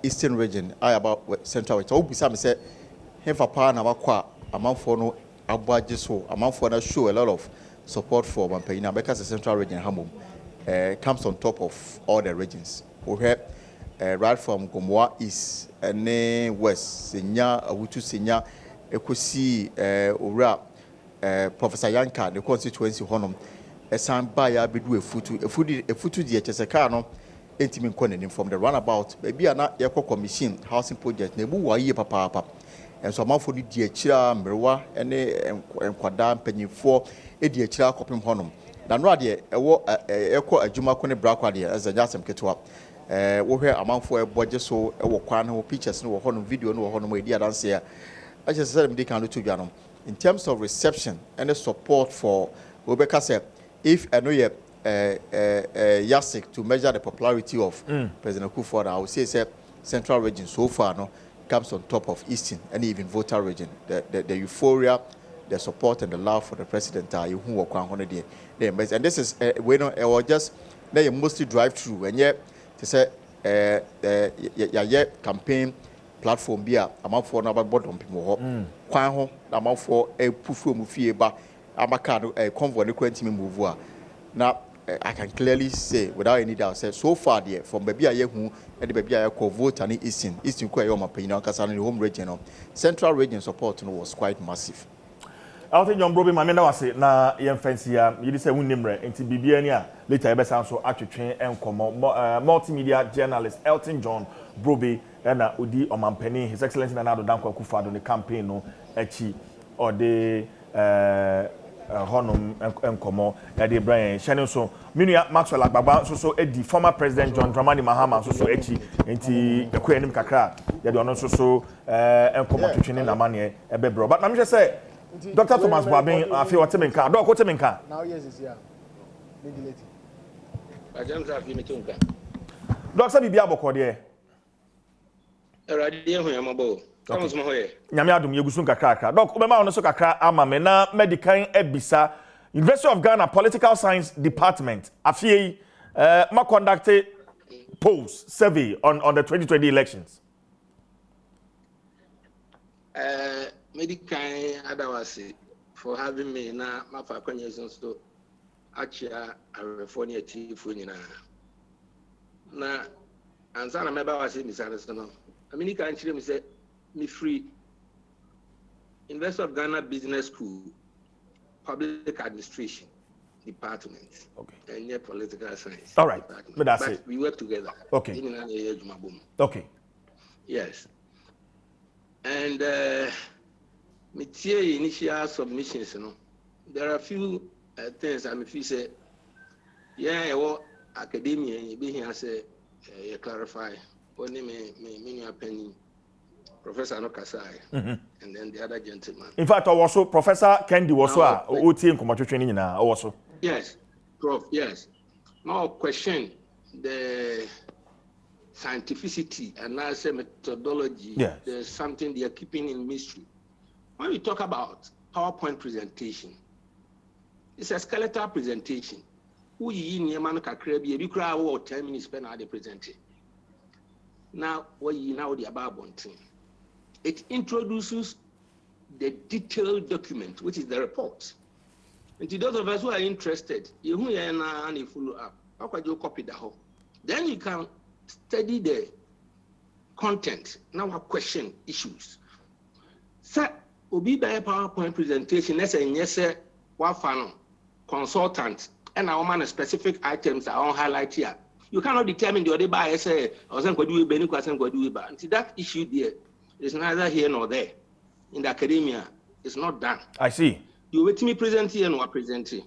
eastern region I about central region. Obi say me say him for power na wakwa amanfo no agbaje so amanfo na show a lot of support for Mampanyina because the central region hamom comes on top of all the regions. Over right from Gomoa East and West Senya Awutu Senya Ekosi Ora Professor Yanka, the constituency honum, a son by a bidu a futu the HSK no, intimate conning from the runabout, maybe an eco commission, housing project, Nebu, ye papa, and so amount for the DHR, Merwa, and Quadam penny for a DHR copying honum. Nanradia, a echo a Juma Cone Braquadia as a Jasam Ketua. Where amount for a budget so a Wakano pictures no honum video no honum idea dance here. I just said they can do to Janum. In terms of reception and the support for Rebecca said, if I know Yasik to measure the popularity of President Akufo-Addo, I would say Central Region so far no comes on top of Eastern and even Volta Region. The euphoria, the support and the love for the president are you who are and this is we know or just they mostly drive through and yet to say campaign platform be a amount for number bottom people kwan ho amount for a pufu mu fie ba amaka a convoy no kwantimi move now I can clearly say without any doubt say so far there from baby ayehu and the baby ayeko vote and eastern kwa your opinion kasa no home region central region support no was quite massive. I think John Broby mamenda wase na yem fancy ya yidi say wunimre enti bibia ni a later ebe san so atwetwe enkomo multimedia journalist Elton John Broby na odi omampani his excellency na Nado Dankwa Akufo-Addo the campaign no echi or the honum enkomo ya de Brian Shannon so minua Maxwell Agbagba so edi former president John Dramani Mahama so echi enti ekwanim kakra ya de ono so enkomo twetwe na mane ebe bro but na me say Dr. Thomas Babin, I feel what Teminka. Doc, what Teminka? Now, yes, it's here. Doctor Bibia Bokode. Radio Yamabo. Thomas Mahoye. Nyamiadum Yugusun Kakaka. Doc, Obama on Sokaka, Amamena, Medical Ebisa, University of Ghana Political Science Department. Afie, ma conducted polls, survey on the 2020 elections. Medical Adawasi for having me na mafa kwenye so achia California tifuni na ansana meba wasi misana no America anchire me say me free University of Ghana Business School Public Administration Department and Political Science. All right, but that's it. We work together. Okay. Okay. Yes. And initial submissions, you know, there are a few things I'm if you say, yeah, well, academia, you be here, say, you clarify, only me, penny, Professor Nokasai, and then the other gentleman. In fact, also Professor Kendi was OT in commercial training now, also. Yes, Prof, yes. Now, question the scientificity and also methodology. Yes. There's something they are keeping in mystery. When we talk about PowerPoint presentation, it's a skeletal presentation. Who you in Yamano Kakrebi, you cry over 10 minutes spend on the presentation. Now, what you know the above one thing. It introduces the detailed document, which is the report. And to those of us who are interested, you follow up. How could you copy the whole? Then you can study the content. Now, question issues. Sir, Obi by PowerPoint presentation, let's say, yes, sir, what fan consultant, and our man specific items are on highlight here. You cannot determine the other by say, or some could do it, Benny Quasan could do it, but until that issue there is neither here nor there. In the academia, it's not done. I see. You wait me present here and presenting.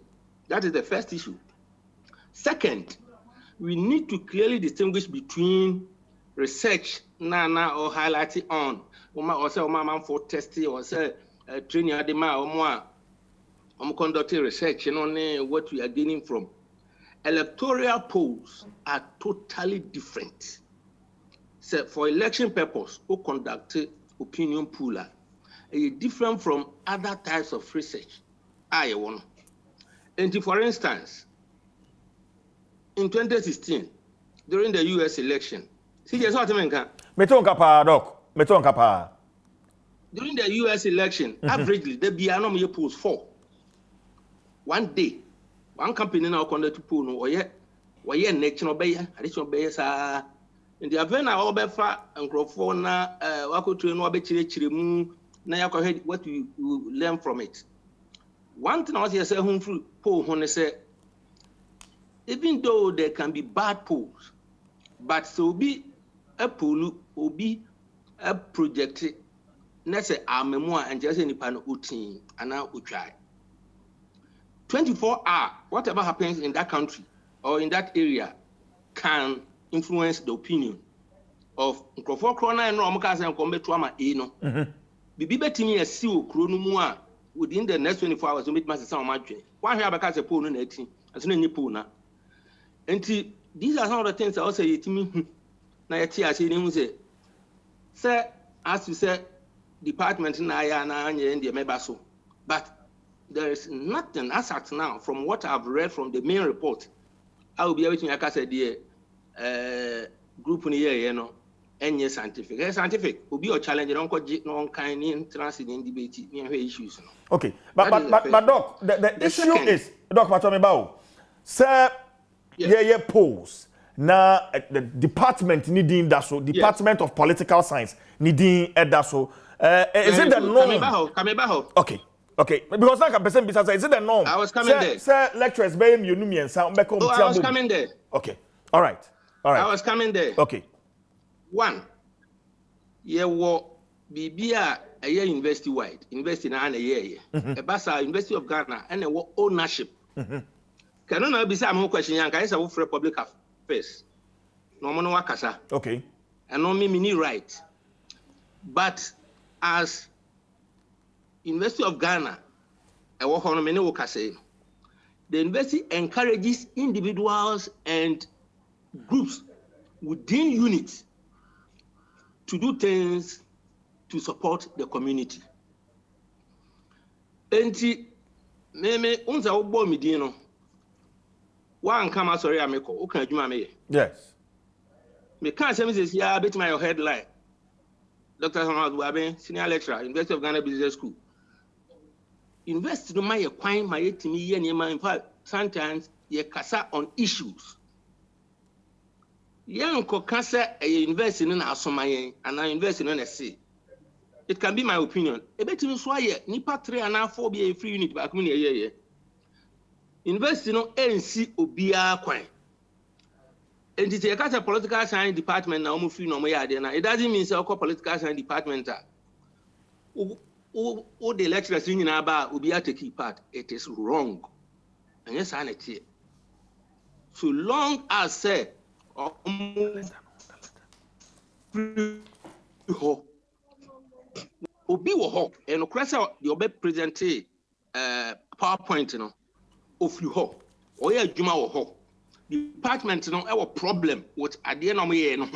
That is the first issue. Second, we need to clearly distinguish between research, or highlighting on, or say, for testing, or say, training adema, or conducting research, what we are gaining from. Electoral polls are totally different. So for election purpose, who conduct opinion poller, is different from other types of research. And for instance, in 2016, during the US election, during the US election, averagely, the Bianom polls 4. One day, one company now conduct poll no, or yet national bayer, additional bayers are in the event of Obefa and Grofona, Wako to no Chirimu, Nayako, what you learn from it. One thing I was here say home through poll when they say, even though there can be bad polls, but so be a poll will be a project, let's say our memoir and just any pan utin and now we try. 24 hours, whatever happens in that country or in that area can influence the opinion of Nkrofo Krona and Romokas and Combe Trauma Eno. Bibi betimi a seal chronomua within the next 24 hours to meet Master Sound Madrid. One here because a pool in 18, as soon as you pool now. And these are some of the things I also say to me. Now, I say, sir, as you said, department in the Mebaso, but there is nothing as at now from what I've read from the main report. I will be able to, like I said, the group in here, you know, and scientific. Scientific will be your challenge. No kind of transit in debate issues. Okay, but Doc, the issue is, Doc, what I'm about, sir, yeah, polls. Now, the department needing that so, Department of Political Science needing that so. Is it the norm? Okay. Because like a person besides, is it the norm? I was coming there. Sir, lecturers, baby, you knew me and sound back home. I was coming there. Okay. All right. I was coming there. Okay. One, yeah, what BBA a year university wide, university na a year. A Basa University of Ghana and a ownership. Can I be some question? Young guys are for public affairs. No one wakasa. Okay. And no me right. But as University of Ghana, the university encourages individuals and groups within units to do things to support the community. Enti meme unza ubo midino one come sorry ameko ukan adwuma me. Yes. Me can say me say ya bet my headline. Dr. Nnawotwe Wabe, senior lecturer, University of Ghana Business School. Invest in my quine, my 8 million, in fact, sometimes you kasa on issues. Young Kokasa, invest in our Somayan, and I invest in a sea. It can be my opinion. A bit in Swaya, Nipa 3 and 4 be a free unit back in a year. Invest in NC Obia Quine. And it's a political science department now, it doesn't mean so political science department. All the lecturers in Aba will be at a key part. It is wrong. And yes, I know. So long as say, Obi wo ho and Cressa the Obe present PowerPoint no of you ho or ya Juma wo ho. Department no our problem with at the end of the year no.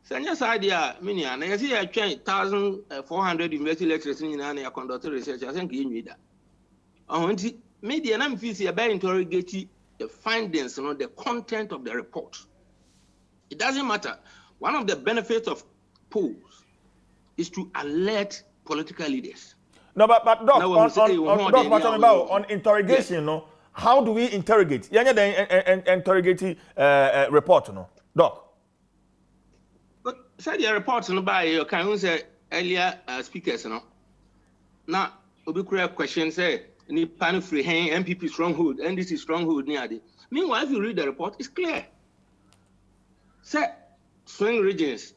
Senior idea, many and I see 1,400 university lecturers in Ghana conducted research. I think you need that. I want to media and I'm about interrogating the findings, the content of the report. It doesn't matter. One of the benefits of polls is to alert political leaders. No, but Doc, on interrogation, no. How do we interrogate? Yeah, the interrogating report, no, Doc. But said the report no by your kind say earlier speakers, no. Now, we could question say ni pan free hand MPP stronghold, NDC stronghold near the. Meanwhile, if you read the report, it's clear. Say swing regions.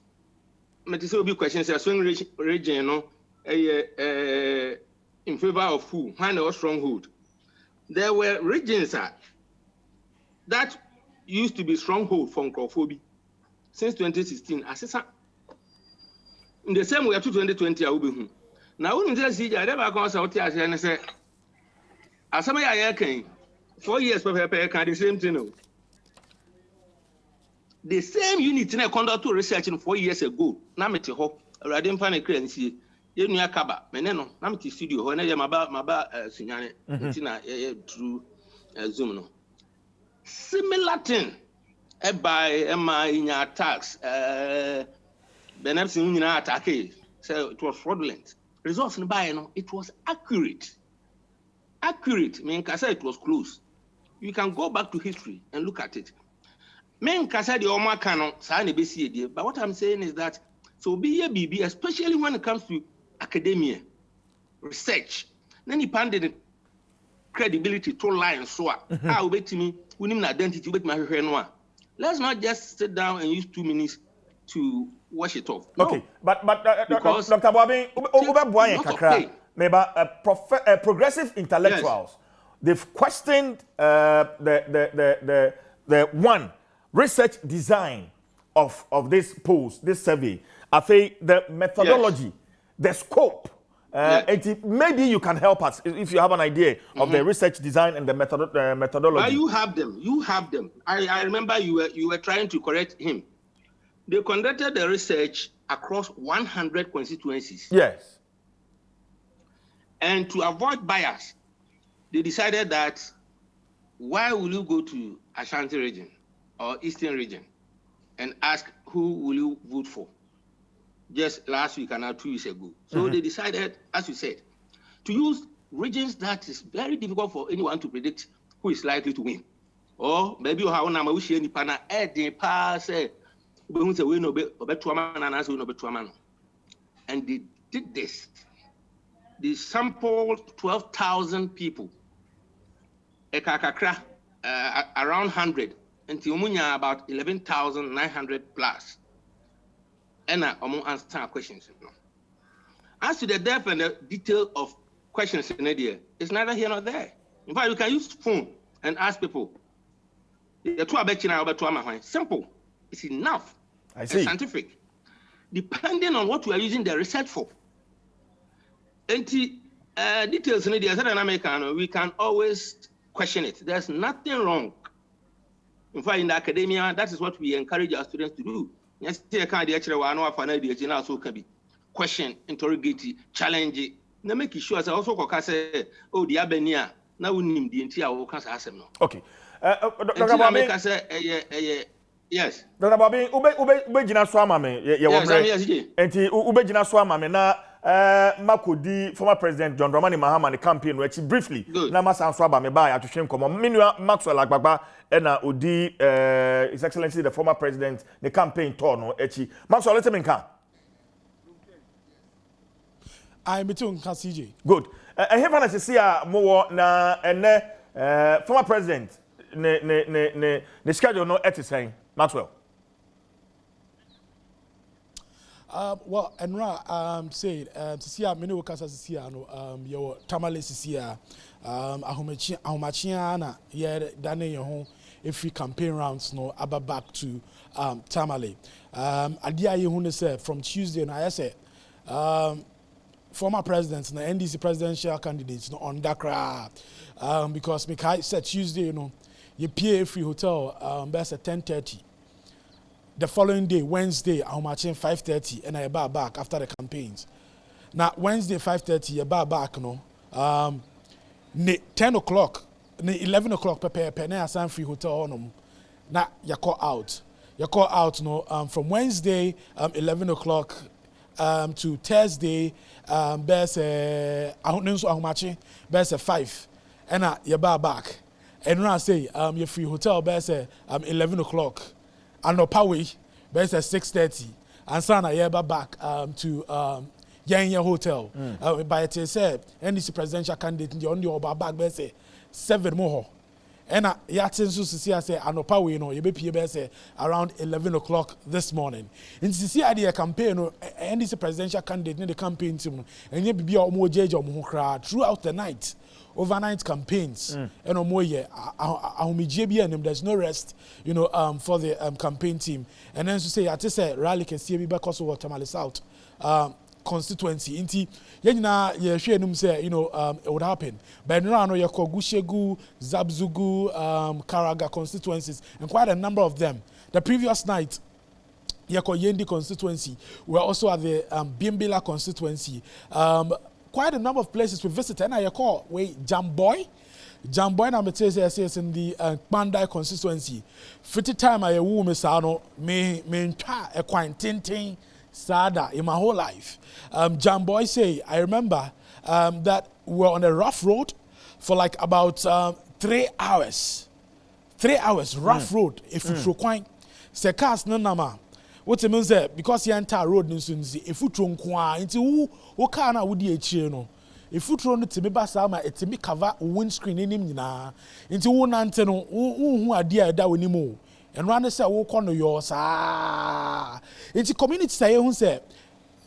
But this will be question say swing region, no, in favor of who? When there was stronghold. There were regions that used to be stronghold for Nkrofobi since 2016. In the same way, to 2020, I will be. Now, when you see, I never go out here and say, as some I came 4 years per the same thing. The same unit in a conduct to research 4 years ago. Namity Hawk, I didn't find a currency. You know, Kaba, Meneno, Namity Studio, when I am about Signane, through Zoom. Similar thing by Emma in your attacks, Benepsin in our attack, so it was fraudulent. Results in Bayano, it was accurate. Accurate, meaning Kasa, it was close. You can go back to history and look at it. Men Kasa, the Oma Canon, Sani BC, but what I'm saying is that so be a BB, especially when it comes to academia, research, then he panded credibility to lie and so on. I will bet me, we need an identity with my hair. Let's not just sit down and use 2 minutes to wash it off. No. Okay, but Dr. Boabi, progressive intellectuals, yes. They've questioned the one research design of this polls, this survey. I think the methodology, yes. The scope, Maybe you can help us if you have an idea of the research design and the methodology. But you have them. You have them. I remember you were trying to correct him. They conducted the research across 100 constituencies. Yes. And to avoid bias, they decided that why will you go to Ashanti region or Eastern region and ask who will you vote for? Just last week and now 2 weeks ago. So they decided, as you said, to use regions that is very difficult for anyone to predict who is likely to win. Or maybe you have a wish any partner, pass, and they did this. They sampled 12,000 people, around 100, until about 11,900 plus. And I'm answer questions. As to the depth and the detail of questions in idea, it's neither here nor there. In fact, you can use phone and ask people. Simple. It's enough. I see. It's scientific. Depending on what you are using the research for. And details in idea, we can always question it. There's nothing wrong. In fact, in the academia, that is what we encourage our students to do. Yes, question, interrogate, challenge. Now make sure as also say, oh, the Abenia, now we need the entire workers ask them. Okay. Dr. Bobby, yes. Dr. Bobby, ube jina swama me, enti ube jina swama me na makodi former President John Dramani Mahama ni campaign which briefly na masa swaba me ba ya twhwe nkomo minua Maxwell Agbagba na odi His Excellency the former president the campaign tour no echi Maxwell let me nka I metu nka CJ good hefa na sisi a mo na ene former president ne schedule no etisan Maxwell. Well, Enra said to see a many workers as see no your tamale see ahomachiana yeah dane your home if we campaign rounds no aba back to tamale adia ye hu say from Tuesday and I say former presidents na NDC presidential candidates no on Dakra because Mikai said Tuesday you know you pay free hotel best at 10:30. The following day, Wednesday, I'm matching 5:30 and I back after the campaigns. Now, Wednesday, 5:30, I back, no. 10 o'clock, 11 o'clock, prepare, I sign free hotel on now, you call out. You call out, no, from Wednesday, 11 o'clock to Thursday, best, I don't know, I'm matching, best 5. And you back. And when I say, your free hotel, best, 11 o'clock. And no power, but it's at 6:30. And so I am back to Yanya Hotel. By it said, NDC presidential candidate in the only back, but say 7 more. And I see, I say, I know power, you know, you be say around 11 o'clock this morning. In the idea campaign, NDC presidential candidate in the campaign team, and you be more judge or more crowd throughout the night. Overnight campaigns and more year there's no rest you know for the campaign team and then to say I just say rally can see because of Tamale South constituency inti yenina ye hwe enum say you know it would happen but now no Gushegu, Zabzugu, Karaga constituencies and quite a number of them. The previous night Yendi constituency were also at the Bimbila constituency. Quite a number of places we visited, and I call Jamboy na says in the Bandai constituency. 50 time I woman sano me a quintin sada in my whole life. Jamboy say I remember that we were on a rough road for like about 3 hours. 3 hours rough road if you quite se cars no nama. What it means that because the entire road is if you tron kwa into who can I would no if you tron to me basama it me cover windscreen in him na into one anteno who are dear that we anymore and run say walk on yours it's community say who say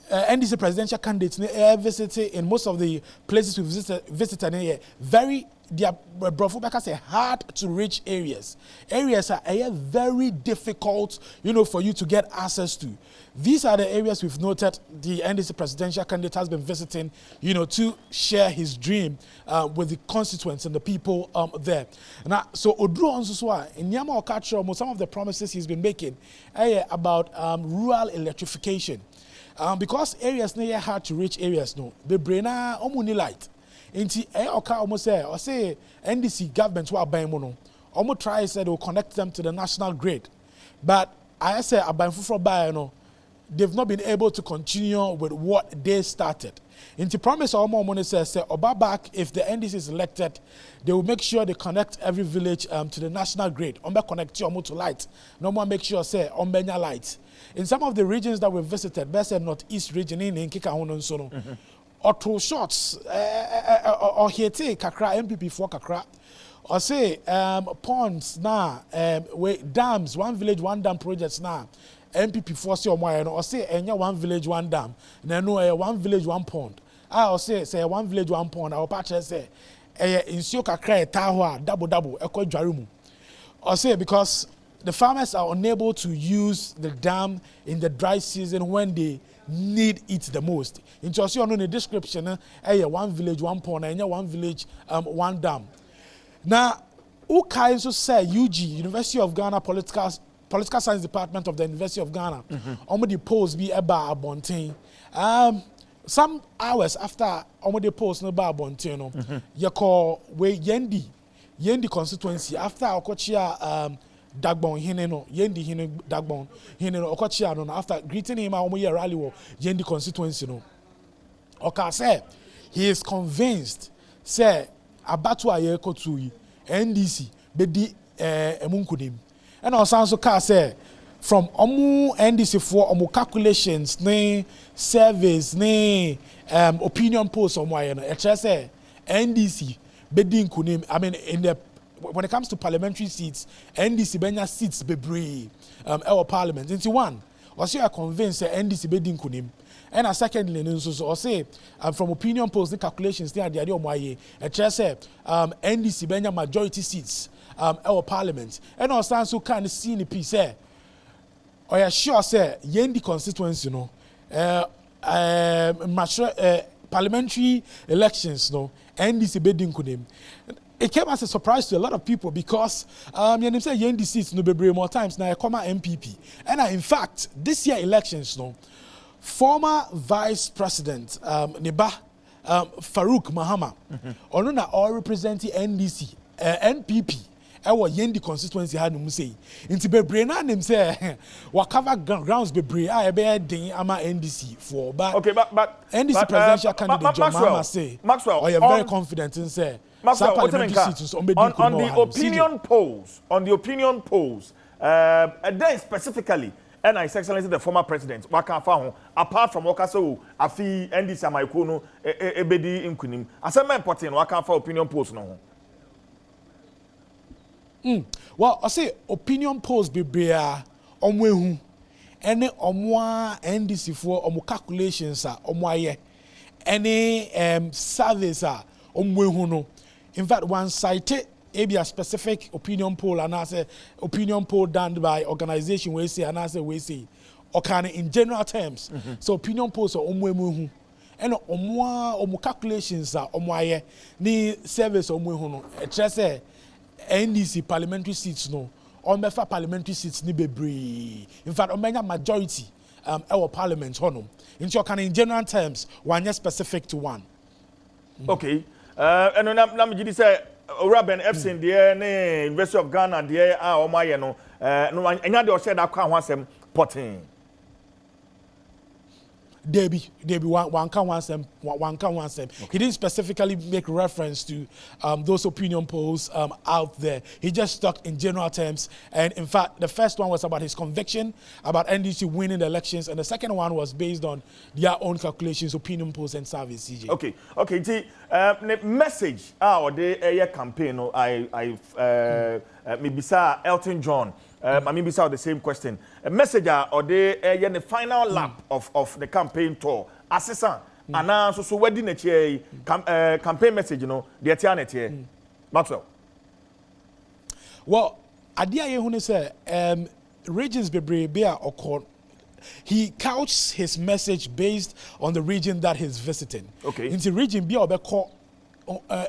NDC presidential candidates visited in most of the places we visited very their Brofubeka say hard to reach areas. Areas are very difficult, for you to get access to. These are the areas we've noted the NDC presidential candidate has been visiting, to share his dream with the constituents and the people there. Now, so Odro Onsuswa, in Nyama Okachro, some of the promises he's been making about rural electrification. Because areas near hard to reach areas, the brainer omuni light. Inti oka almost say NDC government who are buying mono. Almost try said will connect them to the national grid. But I say about they've not been able to continue with what they started. Inti promise almost money says back if the NDC is elected, they will make sure they connect every village to the national grid. Connect you to light. No more make sure say Ombenya light. In some of the regions that we visited, best northeast region in Kikahono Sono. Or two shots, or hete kakra MPP for kakra, or say ponds now, dams, one village one dam projects now, MPP for say or say one village one dam, no one village one pond. I say one village one pond. Our patch say in kakra tahwa double eko jarumu, or say because the farmers are unable to use the dam in the dry season when they need it the most. In the description, one village, one pond, and one village, one dam. Now, Ukai also say UG, University of Ghana Political Science Department of the University of Ghana, the post be about Bontain. Some hours after the post about Bontain, you call we Yendi constituency after Okochia Dagbon Hineno, Yendi Hine Dagbon, Hineno, Okochiano, after greeting him, I rally war, Yendi constituency. No. Oka say, he is convinced, say, Abatwa Yeko Tui, NDC, Bedi Emunkudim. And also, Ka say, from Omu NDC for Omu calculations, ne surveys, ne opinion polls, or why, say, NDC, Bedi Nkunim, I mean, in the when it comes to parliamentary seats, NDC Benya seats bebree our parliament. Into one, or say I convinced NDC bedin kunim. And secondly, so or say from opinion polls, the calculations they are the idea of why say NDC Benya majority seats our parliament. And also so can see the piece or you sure say Yendi constituency, parliamentary elections, NDC bedin kunim. It came as a surprise to a lot of people because you say Yendi seats no be more times now come MPP. And in fact, this year elections, former Vice President Neba Farouk Mahama, all representing NDC, NPP, our Yendi constituency had no say. Into bebre na him say what cover grounds bebre I be den ama NDC for but okay but NDC presidential candidate John Mahama say Maxwell, or you're very confident in say Maxwell, on the opinion polls, then specifically, and His Excellency the former president, apart from Wakaso, Afi, NDC, Amaikono, Ebedi, Inkunim, as a man important, Wakafa opinion polls no. Well, I say opinion polls be bear omwehu, any omwa NDC for omu calculations are omwaye, any surveys are omwehu no. In fact, one cited a specific opinion poll and I say opinion poll done by organization we say and I say we say or can in general terms. So opinion polls are omwehu and omu calculations are omwaye ni service omwehu no. Just say NDC parliamentary seats no. Omefa parliamentary seats ni bebre. In fact, omenya majority our parliament honum. In general terms, one is specific to one. Okay. And I'm going to say, Robin Epson, the University of Ghana, the Omaye, no, and I said I can't want some potting. Debbie, one can want them. He didn't specifically make reference to those opinion polls out there. He just talked in general terms. And in fact, the first one was about his conviction about NDC winning the elections, and the second one was based on their own calculations, opinion polls, and service. CJ. Okay. The message or the campaign. Maybe Sir Elton John. Maybe the same question. A messenger or the final lap of the campaign tour. Assessor, and so wedding a campaign message, the Etianet here. Maxwell. Well, idea you want to say regions bebrebe or he couched his message based on the region that he's visiting. Okay. Into region be obeko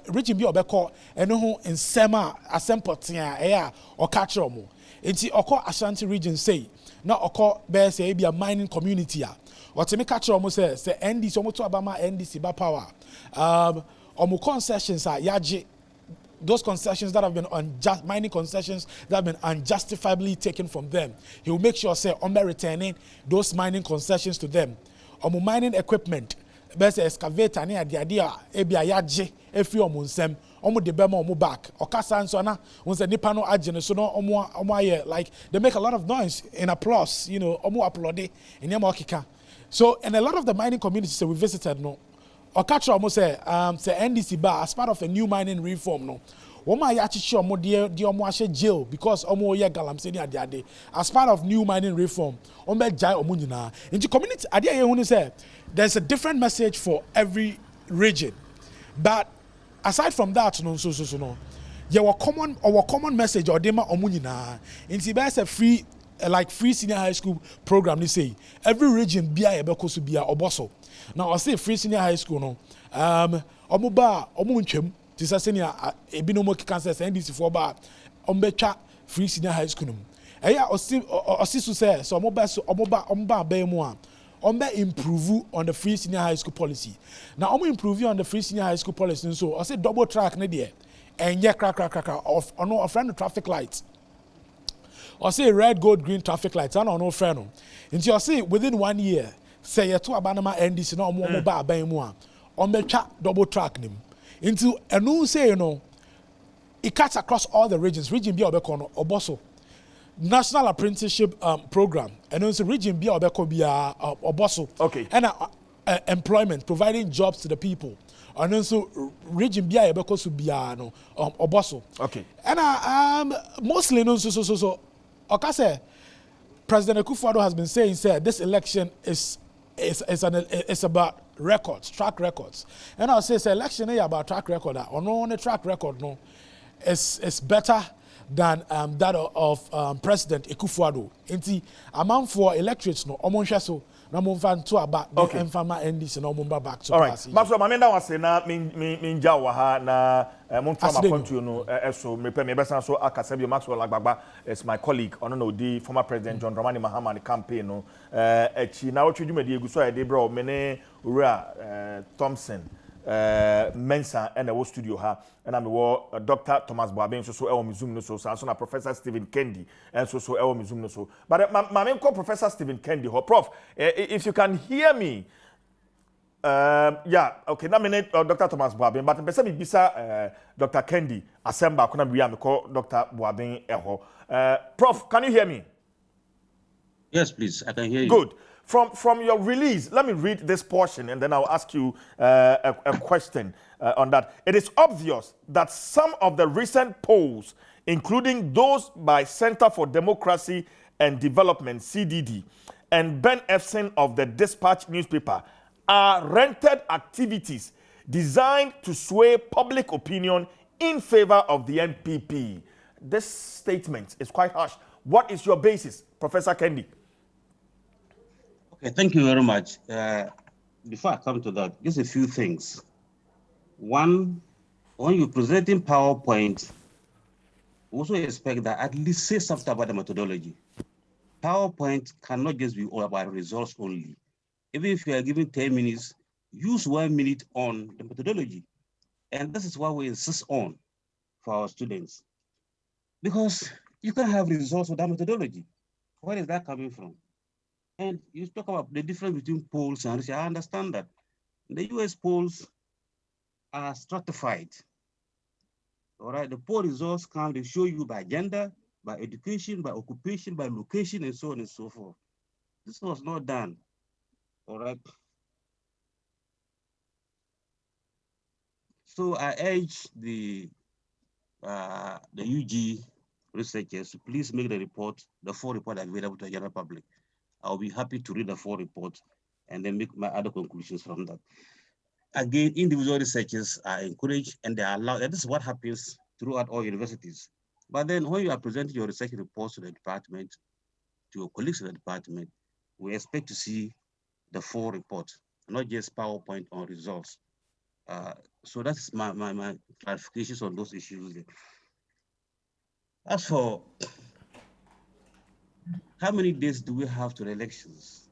region be obeko eno ho nsema asempotia eya o catch mo. Into oko Ashanti region say na oko be say be a mining community a. What me catch mo say NDC omo to abama NDC ba power. Omo concessions are yaje. Those concessions that have been mining concessions that have been unjustifiably taken from them, he will make sure say on returning those mining concessions to them. On mining equipment, best excavator near the idea ebi ayaje efi omunsem omu de bema omu back okasa nso na unse nipa no agene so no omu like they make a lot of noise in applause, you know, omu applaud in yama okika. So in a lot of the mining communities that we visited, no. Okacha almost say NDC bar as part of a new mining reform no. Woma ya chichi omo de omo ashe jail because omo ye galamsey ni ade as part of new mining reform. Omo jai omo nyina. Into community ade ye hu say there's a different message for every region. But aside from that no so no. Your common message or dema omo nyina. Into be a free like free senior high school program they say every region bia ebeko so bia oboso. Now I say free senior high school no omo ba omo ntwam ti say senior ebi no mo kika say NDC for ba ombetwa free senior high school no eya osi so say so omo ba mu a omo improve on the free senior high school policy. Now omo improve on the free senior high school policy so I say double track ne there enye crack of ono of friend traffic lights. Or say red, gold, green traffic lights. I don't know, friend. And you see within 1 year, say you to abanama NDC no more ba ban mu a on the chat double track nim. Into a new say you know, it cuts across all the regions. Region B obeko oboso. National apprenticeship program. And also region B obeko be oboso. Okay. And employment, providing jobs to the people. And also region B obeko so be no oboso. Okay. And mostly no so Okase, President Akufo-Addo has been saying, this election is about records, track records. And I'll say, election is about track record. Or no, on the track record, no, it's better than that of President Akufo-Addo. Inti amount for electorates, no, omonhweso. Na mumfa to about the enfama NDC no mumba back to pass. All right. Maxwell, mamenda wase na minja wa ha na montra ma point you no so me pe me be san so akasebio Maxwell Agbagba is my colleague ono no di former President John Dramani Mahama campaign no echi na otwe dwumadi egu so e de bro me ne owura Thompson Mensa and the studio ha and I'm Dr. Thomas Boabin so e wo Zoom no so na Professor Stephen Kendi and so e wo Zoom no so but my main call Professor Stephen Kendi ho prof if you can hear me yeah okay na minute Dr. Thomas Boabin but pese bisa Dr. Kendi asemba kuna biya me call Dr. Boabin eho prof can you hear me? Yes please, I can hear you. Good. From your release, let me read this portion and then I'll ask you a question on that. It is obvious that some of the recent polls, including those by Center for Democracy and Development, CDD, and Ben Efson of the Dispatch newspaper, are rented activities designed to sway public opinion in favor of the NPP. This statement is quite harsh. What is your basis, Professor Kendi? Okay, thank you very much. Before I come to that, just a few things. One, when you're presenting PowerPoint, also expect that at least say something about the methodology. PowerPoint cannot just be all about results only. Even if you are given 10 minutes, use 1 minute on the methodology. And this is what we insist on for our students. Because you can have results without methodology. Where is that coming from? And you talk about the difference between polls and research. I understand that. The US polls are stratified. All right, the poll results come, they show you by gender, by education, by occupation, by location, and so on and so forth. This was not done. All right. So I urge the UG researchers to please make the full report available to the general public. I'll be happy to read the full report and then make my other conclusions from that. Again, individual researchers are encouraged and they are allowed, and this is what happens throughout all universities. But then when you are presenting your research reports to the department, to your colleagues in the department, we expect to see the full report, not just PowerPoint on results. So that's my clarifications on those issues. As for how many days do we have to the elections?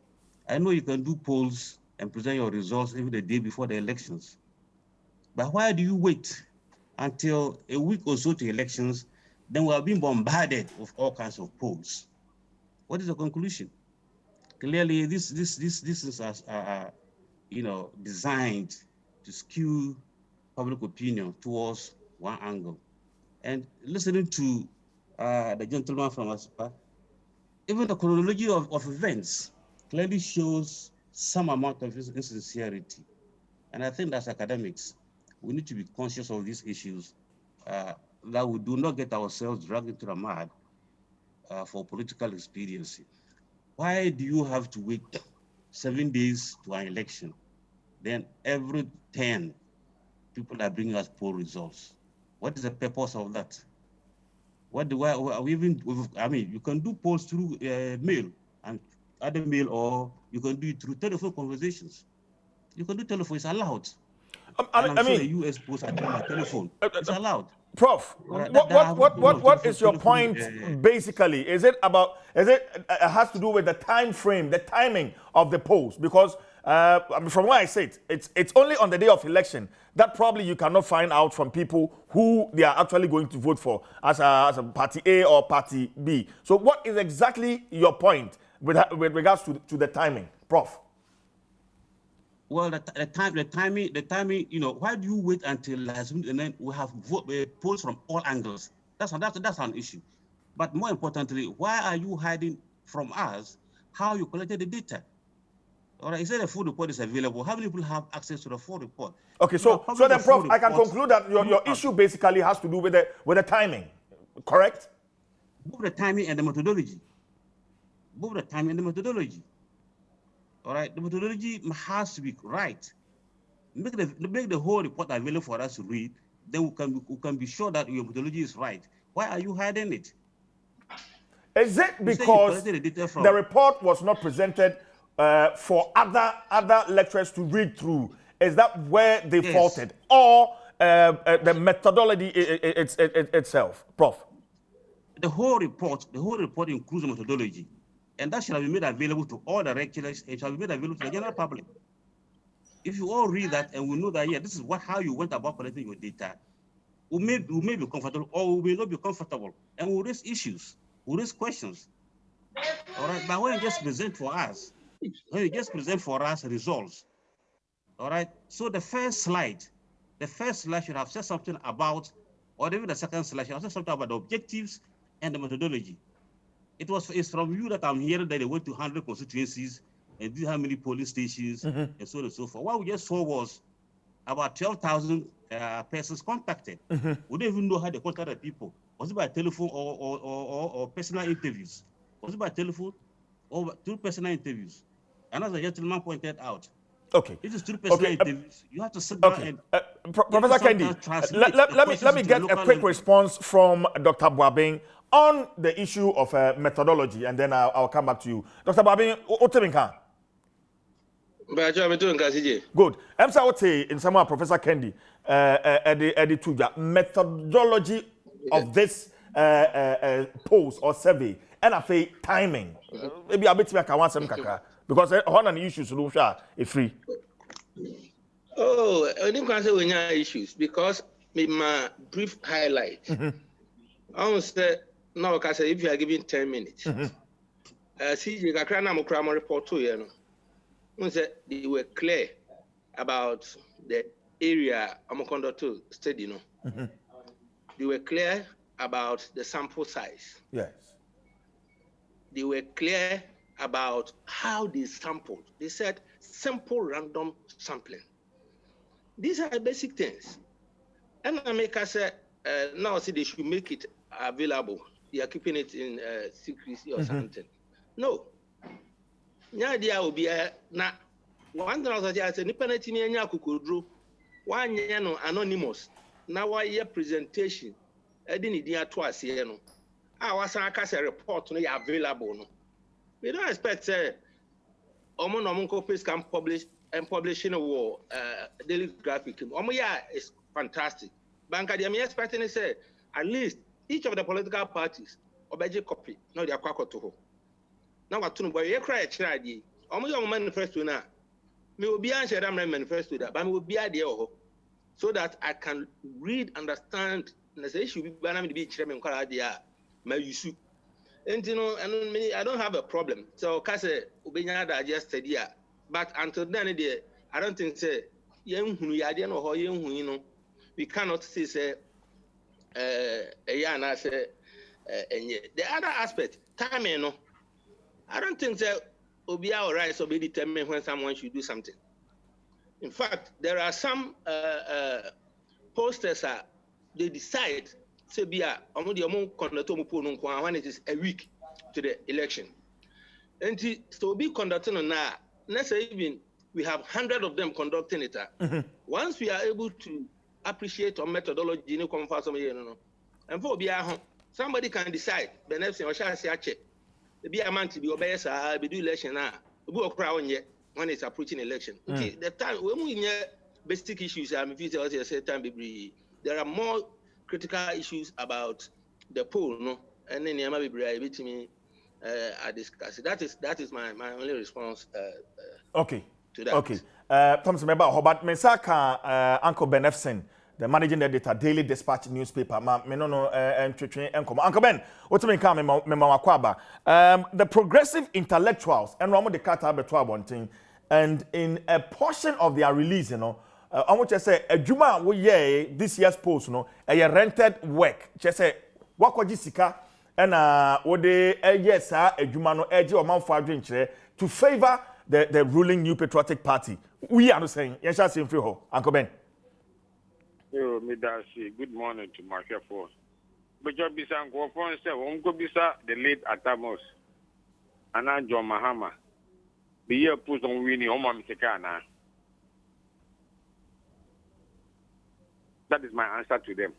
I know you can do polls and present your results even the day before the elections. But why do you wait until a week or so to elections? Then we are being bombarded with all kinds of polls. What is the conclusion? Clearly, this is designed to skew public opinion towards one angle. And listening to the gentleman from ASPA, even the chronology of events clearly shows some amount of insincerity. And I think as academics, we need to be conscious of these issues, that we do not get ourselves dragged into the mud for political expediency. Why do you have to wait 7 days to an election? Then every 10 people are bringing us poll results. What is the purpose of that? You can do polls through mail and other mail, or you can do it through telephone conversations. You can do telephone, it's allowed. I'm sure the US polls are done by telephone. It's allowed. Prof, what is your point basically? Is it has to do with the time frame, the timing of the polls? Because from what I said, it's only on the day of election that probably you cannot find out from people who they are actually going to vote for as a party A or party B. So what is exactly your point with regards to the timing, Prof? Well, the timing, why do you wait until last minute and then we have polls from all angles? That's an issue. But more importantly, why are you hiding from us how you collected the data? All right, you said the full report is available. How many people have access to the full report? Okay, so then, Prof, I can conclude that your issue basically has to do with the timing, correct? Both the timing and the methodology. Both the timing and the methodology. All right, the methodology has to be right. Make the whole report available for us to read. Then we can be sure that your methodology is right. Why are you hiding it? Is it because the report was not presented for other lecturers to read through? Is that where they faulted, or the methodology itself, Prof? The whole report includes the methodology. And that should have been made available to all the lecturers. It shall be made available to the general public. If you all read that and we know that, this is how you went about collecting your data, we may be comfortable or we may not be comfortable. And we'll raise issues, we'll raise questions. All right, but when you just present for us, results. All right, so the first slide should have said something about, or even the second slide should have said something about the objectives and the methodology. It's from you that I'm hearing that they went to 100 constituencies and did how many polling stations and so on and so forth. What we just saw was about 12,000 persons contacted. We don't even know how they contacted people. Was it by telephone or personal interviews? Was it by telephone or through personal interviews? And as the gentleman pointed out, it is through personal interviews. You have to sit down and Professor Kendi, let me get a quick response from Dr. Boabeng on the issue of methodology, and then I'll come back to you. Dr. Boabeng, Oteminka. Good. I'm sorry, in some Professor Kendi, methodology of this post or survey, and I say timing. Maybe I'll bet you I want some kaka because one of the issues solution is free. Oh, I didn't answer when you issues because my brief highlight. I want to say now, if you are giving 10 minutes, see, you got a report to they were clear about the area I'm going to study. They were clear about the sample size. Yes. They were clear about how they sampled. They said simple random sampling. These are basic things. And America said now see they should make it available. They are keeping it in secrecy or something. No. Nya dia will be na one thousand I said nipa na kukudru one no anonymous. Now why your presentation Edini dia to ase no. Wasan aka say report no available no. We don't expect say omo no monko face can publishing a daily graphic. Omo is fantastic. Banka they me expecting say at least each of the political parties obeje copy no they akwa to ho. Na watu boy ye cry chira di. Omo your manifesto na. Me obi an share that manifesto that but me obi ade ho. So that I can read, understand, and say should be banana be chira me kwara dia ma yusu. And you know, and me I don't have a problem. So kase obenya da just study but until then I don't think say yen hunu ya de no ho yen hunu no we cannot say na say the other aspect timing no I don't think say obia or right so be determine when someone should do something. In fact, there are some posters they decide say bia omo de omo conduct omo poll no when it is a week to the election. And so be conducting on now. Let's say even we have 100 of them conducting it. Once we are able to appreciate our methodology, and for somebody can decide the next thing or shall say check. Be a man to be obeyed, be do election now. Go crowd yet when it's approaching election. Okay, the time when we basic issues, there are more critical issues about the poll, no, and then you might be to me. I discuss it. That is my only response. Okay. To that. Okay. Thompson, member Hobart Mensaka, Uncle Ben Efson, the managing editor, Daily Dispatch newspaper. Me no Uncle Ben, what's me come Mema the progressive intellectuals and Ramo de Kata Betwa Bonting, and in a portion of their release, I want to say a Juma this year's post, a rented work. Just say what could Jessica? And ode yes adwuma no eje o manfo adwenkyere to favor the ruling New Patriotic Party. We are saying yes shall say free ho Uncle Ben. Yo Midasi, good morning to my careful. But you be saying go for say won go bisa the late Atamos and John Mahama. The year put on winning on Mamikana. That is my answer to them.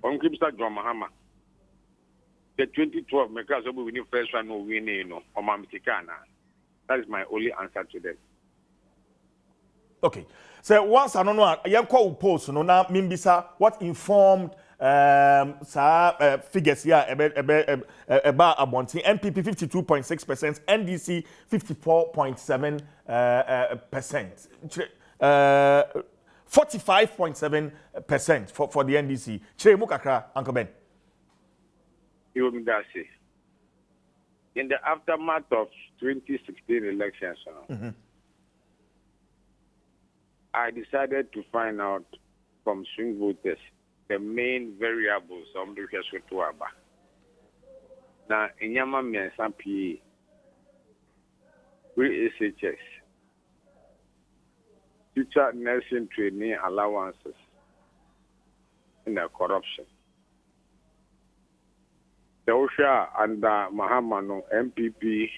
On Kibsa John Mahama. The 2012 because we win first one no winning on Mamikana. That is my only answer to them. Okay. So once I don't know, I call post no na mimbisa what informed figures here about Abonti NPP 52.6%, NDC 54.7%, 45.7% for the NDC. Chere mukakra Uncle Ben. In the aftermath of 2016 elections, I decided to find out from swing voters the main variables of the Keswituaba. Now, in Yama Miansampi, we SHS, teacher nursing training allowances, and the corruption. The OSHA under Mahamano MPP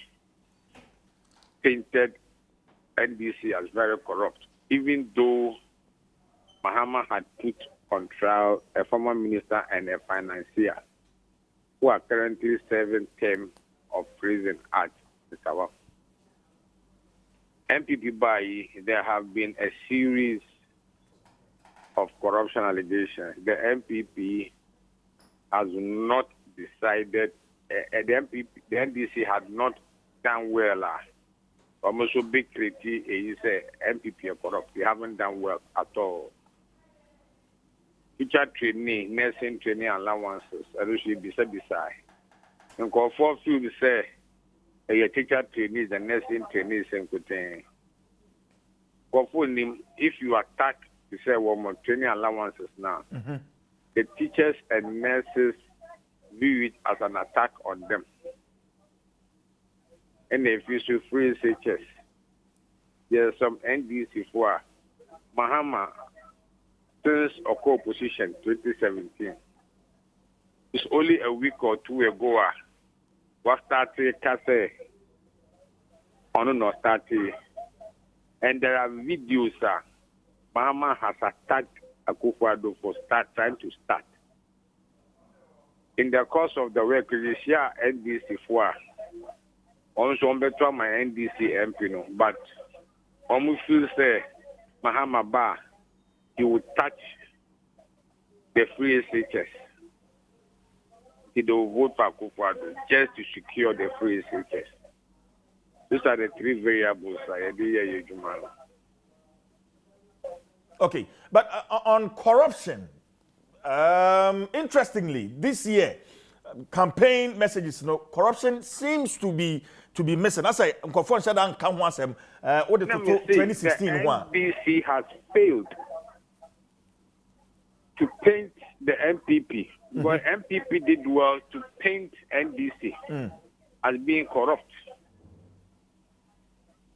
painted NDC as very corrupt, even though Mahama had put on trial a former minister and a financier who are currently serving term of prison at Sawa. MPP by there have been a series of corruption allegations. The MPP has not decided, the NDC had not done well. Almost so big critique is MPP are corrupt. They haven't done well at all. Teacher training, nursing training allowances, I should be said beside. And call for few say a teacher trainees and nursing trainees and contain. If you attack, you say one more training allowances now. The teachers and nurses view it as an attack on them. And if you should free SHS, there's some NDC for Mahama since a co-opposition 2017. It's only a week or two ago. What started Kase on no started. And there are videos Mahama has attacked Akufo-Addo for trying to start. In the course of the work, we share NDC for also on better my NDC MP, no, but almost feel say Mahama Ba, he would touch the free SHS. He will vote for Akufo-Addo just to secure the free SHS. These are the three variables I did. Okay, but on corruption, interestingly, this year, campaign messages, corruption seems to be missing. As I confirm, said and come once 2016 one. NDC has failed to paint the MPP. But MPP did well to paint NDC as being corrupt.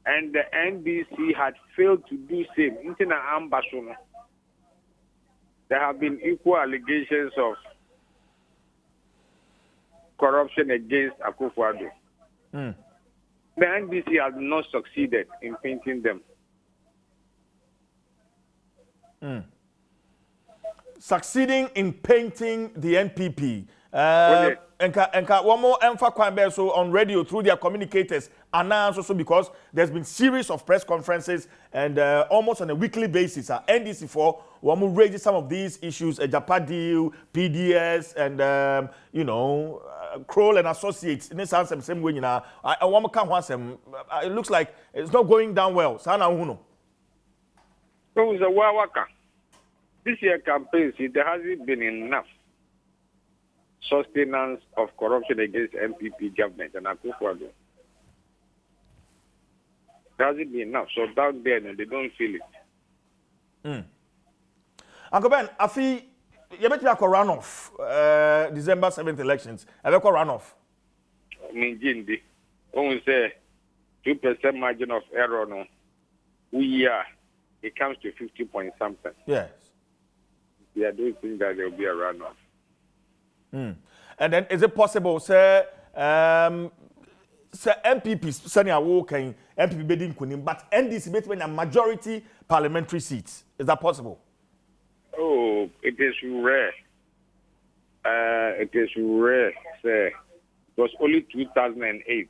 And the NDC had failed to do same. There have been equal allegations of corruption against Akufo-Addo. The NDC has not succeeded in painting them. Succeeding in painting the NPP. Enka one more emphasis so on radio through their communicators announce also because there's been series of press conferences and almost on a weekly basis NDC4 one more raise some of these issues Japa deal, PDS and Kroll and Associates in this answer same way I want to come once it looks like it's not going down well. Sana Uno. So it's a wawaka. This year campaign, there hasn't been enough sustenance of corruption against MPP government and Akufo-Addo. There hasn't been enough. So down there, they don't feel it. Uncle Ben, I feel you bet you have a runoff December 7th elections. Have you got runoff? Minjindi. When we say 2% margin of error, no, it comes to 50 point something. Yes. I don't think that there will be a runoff. And then is it possible, sir, MPP, Sanya Woking, MPP bidding Kunim, but NDC between a majority parliamentary seats? Is that possible? Oh, it is rare. It is rare, sir. It was only 2008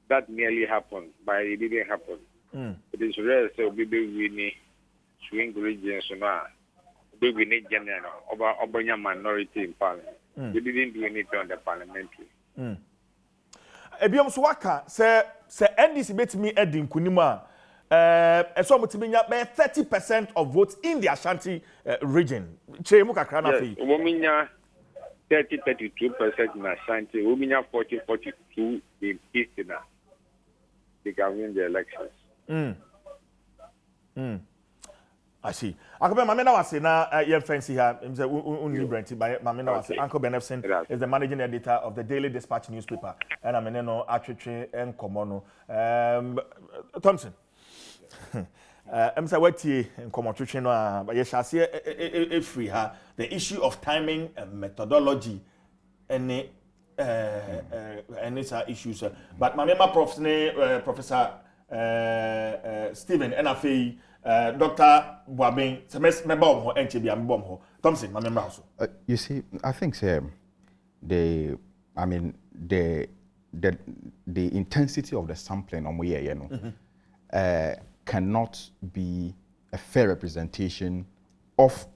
that nearly happened, but it didn't happen. It is rare, so we need swing regions now. We need general over minority in parliament. We didn't do anything on the parliamentary. Ebiom Swaka say NDC bet me Edin Kunima. So much 30% of votes in the Ashanti region. Chemuka Kranafi. Wominya 30-32% in Ashanti. Wominya 40-42 in Eastern. They can win the elections. I see. Uncle Ben, Mamena was na your fancy here. I'm saying unlibrant by Mamena was Uncle Ben Efson is the managing editor of the Daily Dispatch newspaper, and I'm actually and Komono. Thompson. I'm saying what he and Komono, but yes, I see a free her the issue of timing and methodology and it's issues. But Mamema Professor Stephen Enafi. Dr. Boabing, Thompson, my member also. You see, I think the intensity of the sampling on cannot be a fair representation of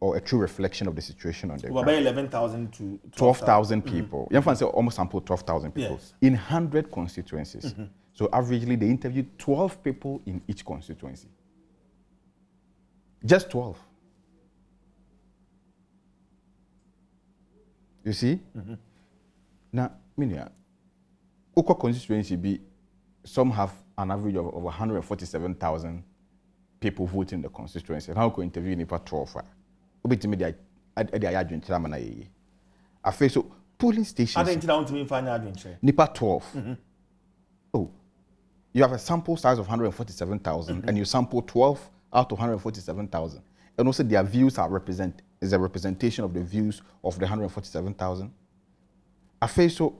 or a true reflection of the situation on the ground. About 11,000 to 12,000 people. You say almost sampled 12,000 people in 100 constituencies. So averagely, they interviewed 12 people in each constituency. Just 12. You see? Now, Uko constituency be some have an average of over 147,000 people voting in the constituency. And how can interview Nipa 12? I feel so polling stations. I think Nipa 12. Oh, you have a sample size of 147,000 and you sample 12 out of 147,000. And also their views is a representation of the views of the 147,000. I feel so.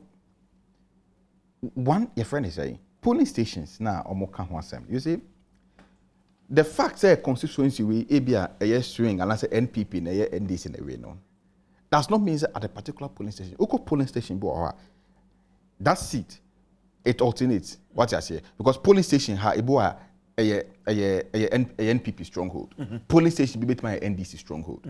One, your friend is saying, polling stations now, you see, the fact say constituency we ebia a swing and I say NPP na NDC na we no does not mean that at a particular polling station oko polling station bo that seat it alternates what I say because polling station ha ebo a NPP stronghold polling station be my NDC stronghold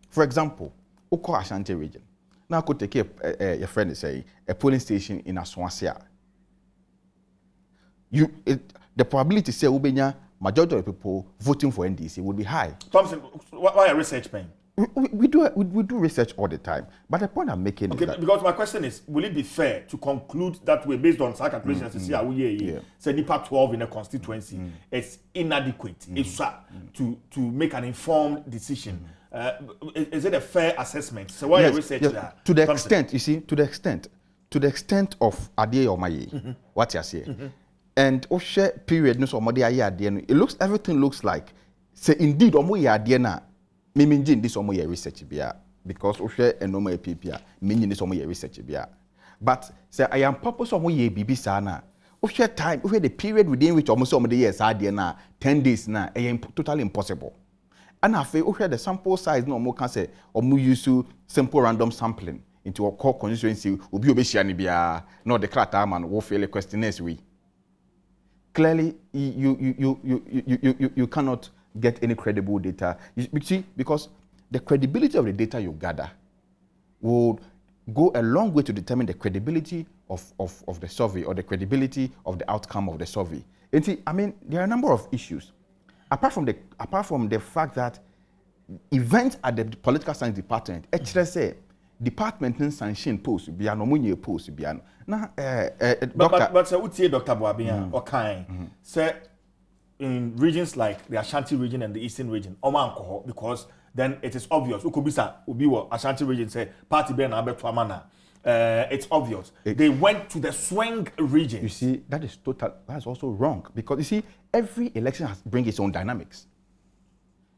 for example oko Ashanti region now could take your friend say a polling station in Aswansia the probability say ubenya majority of people voting for NDC would be high. Thompson, why are research paying? We do research all the time, but the point I'm making is that because my question is, will it be fair to conclude that way based on calculations to see how we say NIPA 12 in a constituency it's inadequate to make an informed decision? Is it a fair assessment? So why are research that? To the extent, you see, to the extent of Ade Omaye, what you say. And share period no so modi aye everything looks like say indeed omo ye ade na me menjin this omo ye research bia because share enoma ppia menjin this omo ye research bia but say I am purpose omo ye bibi sa na share time the period within which omo so omo dey yes ade na 10 days na totally impossible and afi share the sample size no omo can say omo use simple random sampling into a core constituency obi obehia ne bia no the crata man wo fail questionnaires we clearly, you cannot get any credible data. You see, because the credibility of the data you gather would go a long way to determine the credibility of the survey or the credibility of the outcome of the survey. And see, I mean, there are a number of issues. Apart from the fact that events at the political science department, say, departmental sanction post biano munye post biano na but say utie Dr. Boabia okay say in regions like the Ashanti region and the Eastern region oman because then it is obvious ukobisa obi wo Ashanti region say party be na abeto amana it's obvious they went to the swing region. You see, that's also wrong because you see every election brings its own dynamics.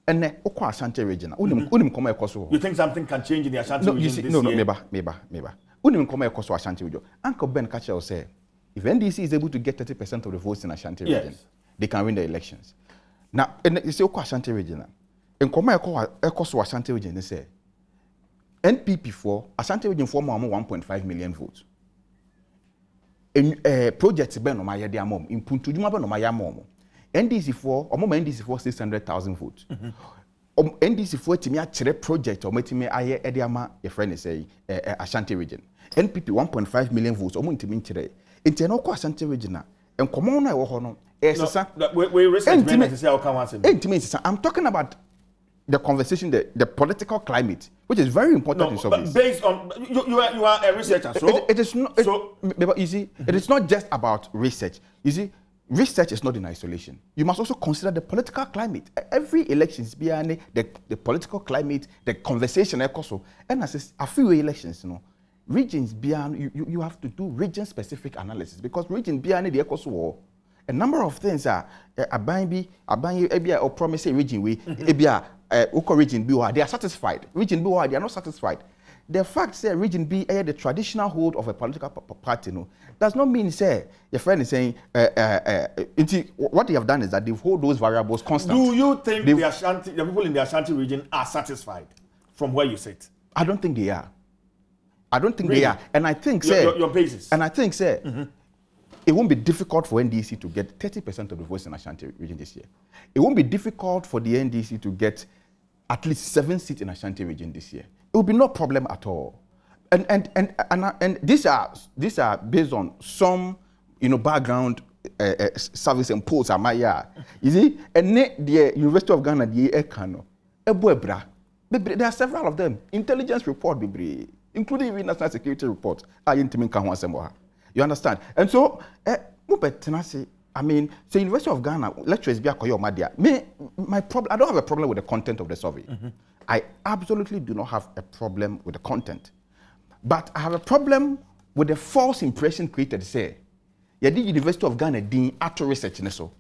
And oko Ashanti region unim koma ekoso. You think something can change in the Ashanti region this year? No, meba. Unim koma ekoso Ashanti region. Uncle Ben Kacha will say, if NDC is able to get 30% of the votes in Ashanti region, they can win the elections. Now, and you say oko Ashanti region. And koma ekoso Ashanti region, they say, NPP for Ashanti region for more 1.5 million votes. And projects ben no ma yede amom, impuntu djuma ben no ma ya amom. NDC for NDC for 600,000 votes. NDC for timi a project or metimi aye ediama your friend is say Ashanti region. NPP 1.5 million votes omo ntimi nkyere. Enti no ko Ashanti region na enkomo na e wo ho no we research men say how come answer. I'm talking about the conversation, the political climate, which is very important in surveys. Based on you are a researcher, so it is not. You see, it is not just about research. You see, research is not in isolation. You must also consider the political climate. Every election is behind the political climate, the conversation. And as a few elections, regions beyond you have to do region-specific analysis because region beyond the ecoso war. A number of things are or promise region we region B they are satisfied. Region B they are not satisfied. The fact that region B the traditional hold of a political party does not mean say your friend is saying what they have done is that they hold those variables constant. Do you think the people in the Ashanti region are satisfied from where you sit? I don't think they are. They are, and I think your basis. And I think it won't be difficult for NDC to get 30% of the votes in Ashanti region this year. It won't be difficult for the NDC to get at least 7 seats in Ashanti region this year. It will be no problem at all. And these are based on some background service and polls are my You see, and the University of Ghana the Ekano, Ebuebra, there are several of them. Intelligence report, including even national security report. You understand? And so, I mean, the University of Ghana lecturers be akoyo madia. My problem, I don't have a problem with the content of the survey. I absolutely do not have a problem with the content. But I have a problem with the false impression created. Say, you did University of Ghana doing actual research so.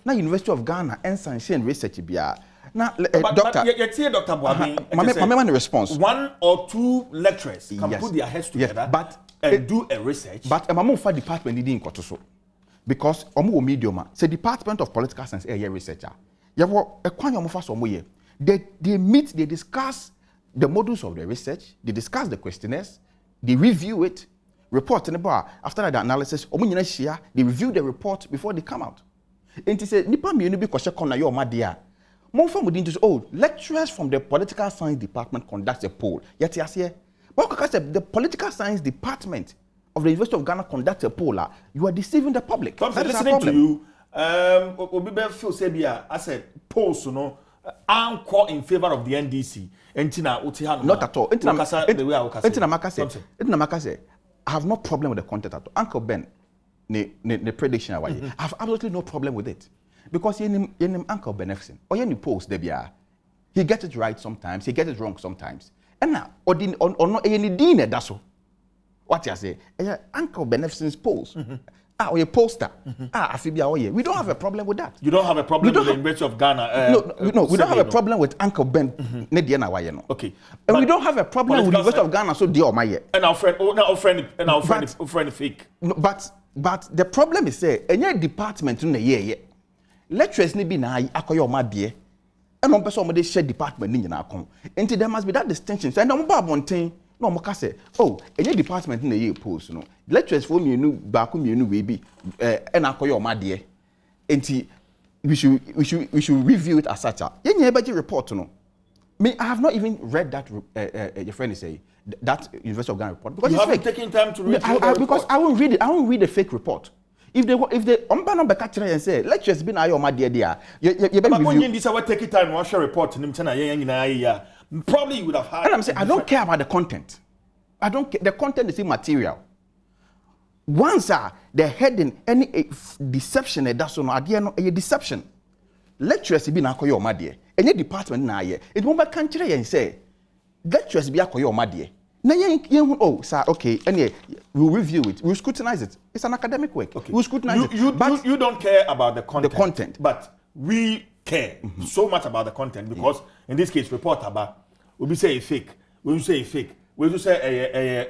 Now University of Ghana and sanction research biya. Now, Doctor Boabin, response. 1 or 2 lecturers can put their heads together and do a research. But Mamu for department didn't go to so. because omo medium say Department of Political Science researcher. You have a kwanya omo fa so omo ye. They meet, they discuss the models of the research, they discuss the questionnaires, they review it, report in the bar. After the analysis, they review the report before they come out. And they say, Nipa mi uni bi kwashe kona yo madia. More from within this, lecturers from the Political Science Department conduct a poll. Yet here, but the Political Science Department of the University of Ghana conduct a poll. You are deceiving the public. I'm listening to you. Obibe feel say bia I said polls no anchor in favor of the NDC. Not at all. I have no problem with the content at all. Uncle Ben, the prediction I have absolutely no problem with it. Because in Uncle Benefsin, or any post there, he gets it right sometimes, he gets it wrong sometimes. And now, or no any dinner that's all. What you say? Uncle Benefsin's post. Or a poster. We don't have a problem with that. You don't have a problem with the University of Ghana? No, we don't have a problem with Uncle Ben. Okay. And we don't have a problem with the University of Ghana, so dear my and our friend fake. But the problem is say, any department in the year, lecturers need be na akoyo ma dear. And one person they share department in your account. And there must be that distinction. So, and I'm about one thing. No, I say, any department in the year post, no. Lecturers for me, you back me, you baby, and I call your my dear. And we should review it as such. You budget report, no. Me, I have not even read that. Your friend is saying that University of Ghana report because you it's haven't fake. Taken time to read because I won't read it. I won't read the fake report. If they umbano catch and say lecturers been ayo my dear, you better review. This I take time to watch a report. Probably you would have had. And I'm saying I don't care about the content. I don't care. The content is immaterial. Once the heading any deception that's on a deception. Lecturers be na koyo ma de. Any department na ye. It won't be country and say lecturers be akoyo ma de. Na yen sir, okay, and we'll review it. We'll scrutinize it. It's an academic work. Okay. We'll scrutinize it. But you don't care about the content. The content. But we care so much about the content because in this case, report about we say fake. We say fake. We say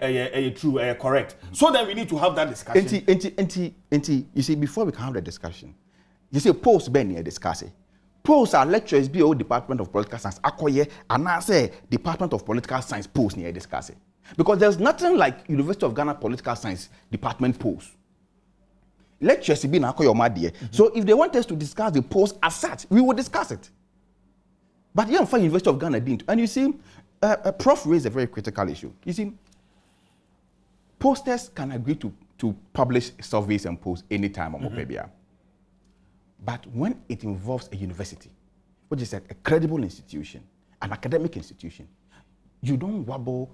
a true, correct. So then we need to have that discussion. You see, before we can have the discussion, you see, post Ben here discussing. Posts are lecturers be Department of Political Science. Akoye and I say Department of Political Science post near discussing. Because there's nothing like University of Ghana Political Science Department post. Lecturers be na akoye omadie. So if they want us to discuss the post as such, we will discuss it. But you find University of Ghana didn't. And you see, Prof raised a very critical issue. You see, posters can agree to publish surveys and posts anytime on Mopebia. But when it involves a university, which is a credible institution, an academic institution, you don't wobble,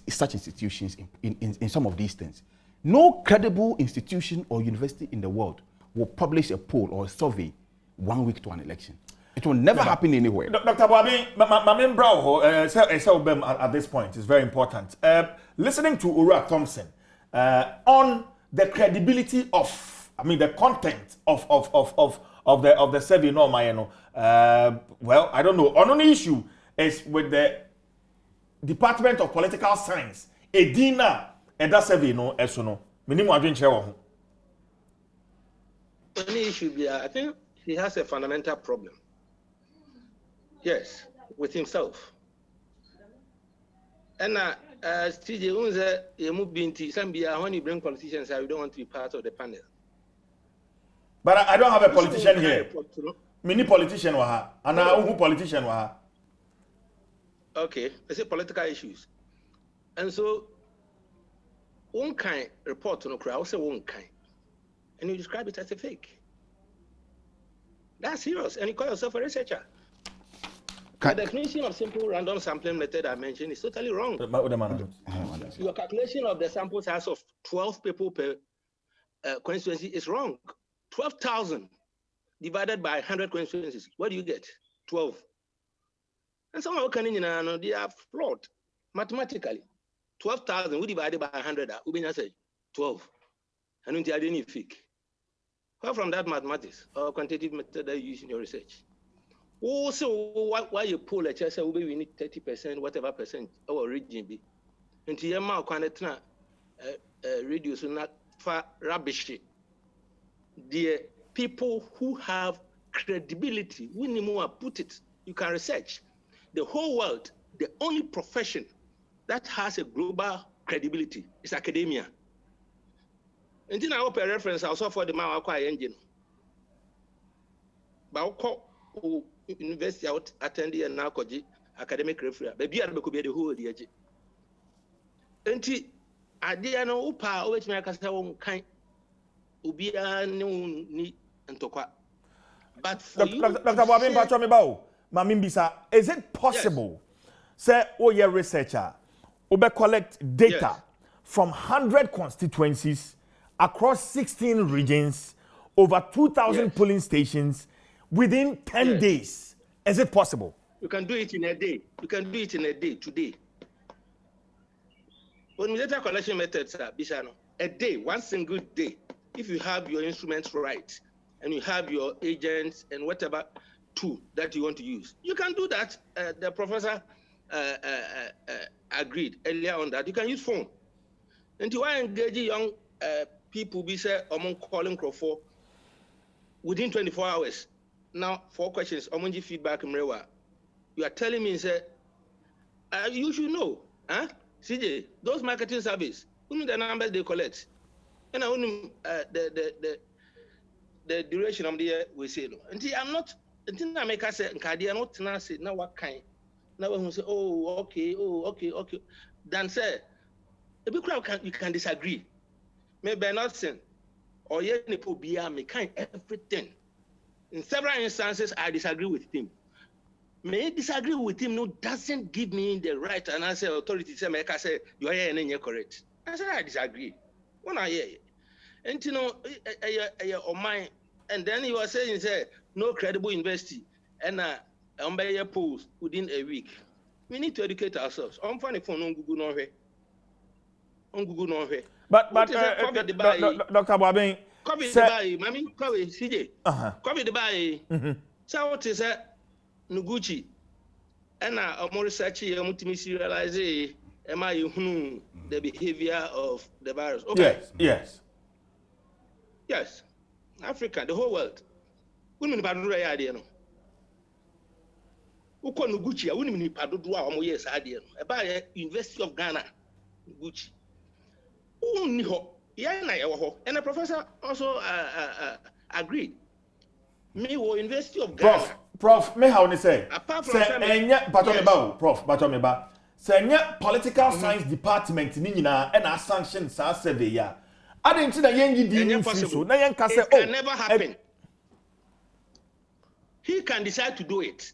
such institutions in some of these things. No credible institution or university in the world will publish a poll or a survey 1 week to an election. It will never happen anywhere. Dr. Boabi, my main brow at this point is very important. Listening to Ura Thompson on the credibility of, the content of the survey, well, I don't know. Another issue is with the Department of Political Science. Edina, and that survey, minimum adventure. Any issue, I think he has a fundamental problem. Yes, with himself. And TJ, when you bring politicians, we don't want to be part of the panel. But I don't have a politician here. Many politician and who politician Okay, I say political issues. And so one kind report to no crowd, say one kind. And you describe it as a fake. That's serious. And you call yourself a researcher. The definition of simple random sampling method I mentioned is totally wrong. Your calculation of the sample size of 12 people per constituency is wrong. 12,000 divided by 100 constituencies. What do you get? 12. And some of them, they are flawed mathematically. 12,000 we divided by 100, we say 12. And until I didn't fake. Well, from that mathematics or quantitative method that you use in your research. Also, why you pull a chest, we need 30%, whatever percent our region be. Until your mouth can reduce not for rubbish the people who have credibility, we need more put it. You can research. The whole world, the only profession that has a global credibility is academia. And then I open a reference also for the Mawakwa engine. But university out attending and now academic reference. Maybe I could be the whole year. And I didn't know Upa, which make us own kind. Ubia no ni antokwa. But for you, Dr. Bobin Patromibao, Mamimbisa, is it possible, say, you're a researcher, ube collect data from 100 constituencies across 16 regions, over 2,000 polling stations within 10 days? Is it possible? You can do it in a day. You can do it in a day today. When we data collection methods are Bishano, a day, one single day, if you have your instruments right and you have your agents and whatever tool that you want to use, you can do that. The professor agreed earlier on that you can use phone. And you are engaging young people, be say among calling for within 24 hours. Now, 4 questions. Omonji feedback mrewa. You are telling me, say, you should know, huh? CJ, those marketing service, only the numbers they collect, and only the duration of the year we say no. Until I'm not, until I make us say, "Nkadia not now say now what kind." Now when we say, "Oh, okay," then say, a big crowd you can disagree. Maybe not saying, or yet people be me kind everything. In several instances, I disagree with him. May I disagree with him? No, doesn't give me the right. And I say, authority say, make I say, you are here and you're correct. I say, I disagree. When I hear it. And you know, on mine. And then he was saying, say, no credible university. And on by your post within a week. We need to educate ourselves. I'm funny for no Google no way. On Google no way. But Dr. Bobin, COVID the buy, Mammy, COVID, CJ. COVID the buy. So what is that? Nuguchi, and a more research here, realize am I the behavior of the virus? Okay. Yes. Africa, the whole world. Women about the idea. No. Uko Nuguchi, women about do yes idea. About University of Ghana, Nuguchi. And the professor also agreed. Me, University of Ghana. Prof, me how ni say? Apart from Prof, Batomeba. Say political science department ni nyina e na sanction sa survey ya. Ade nti na yengi di ni so na yen ka say can never happen. He can decide to do it.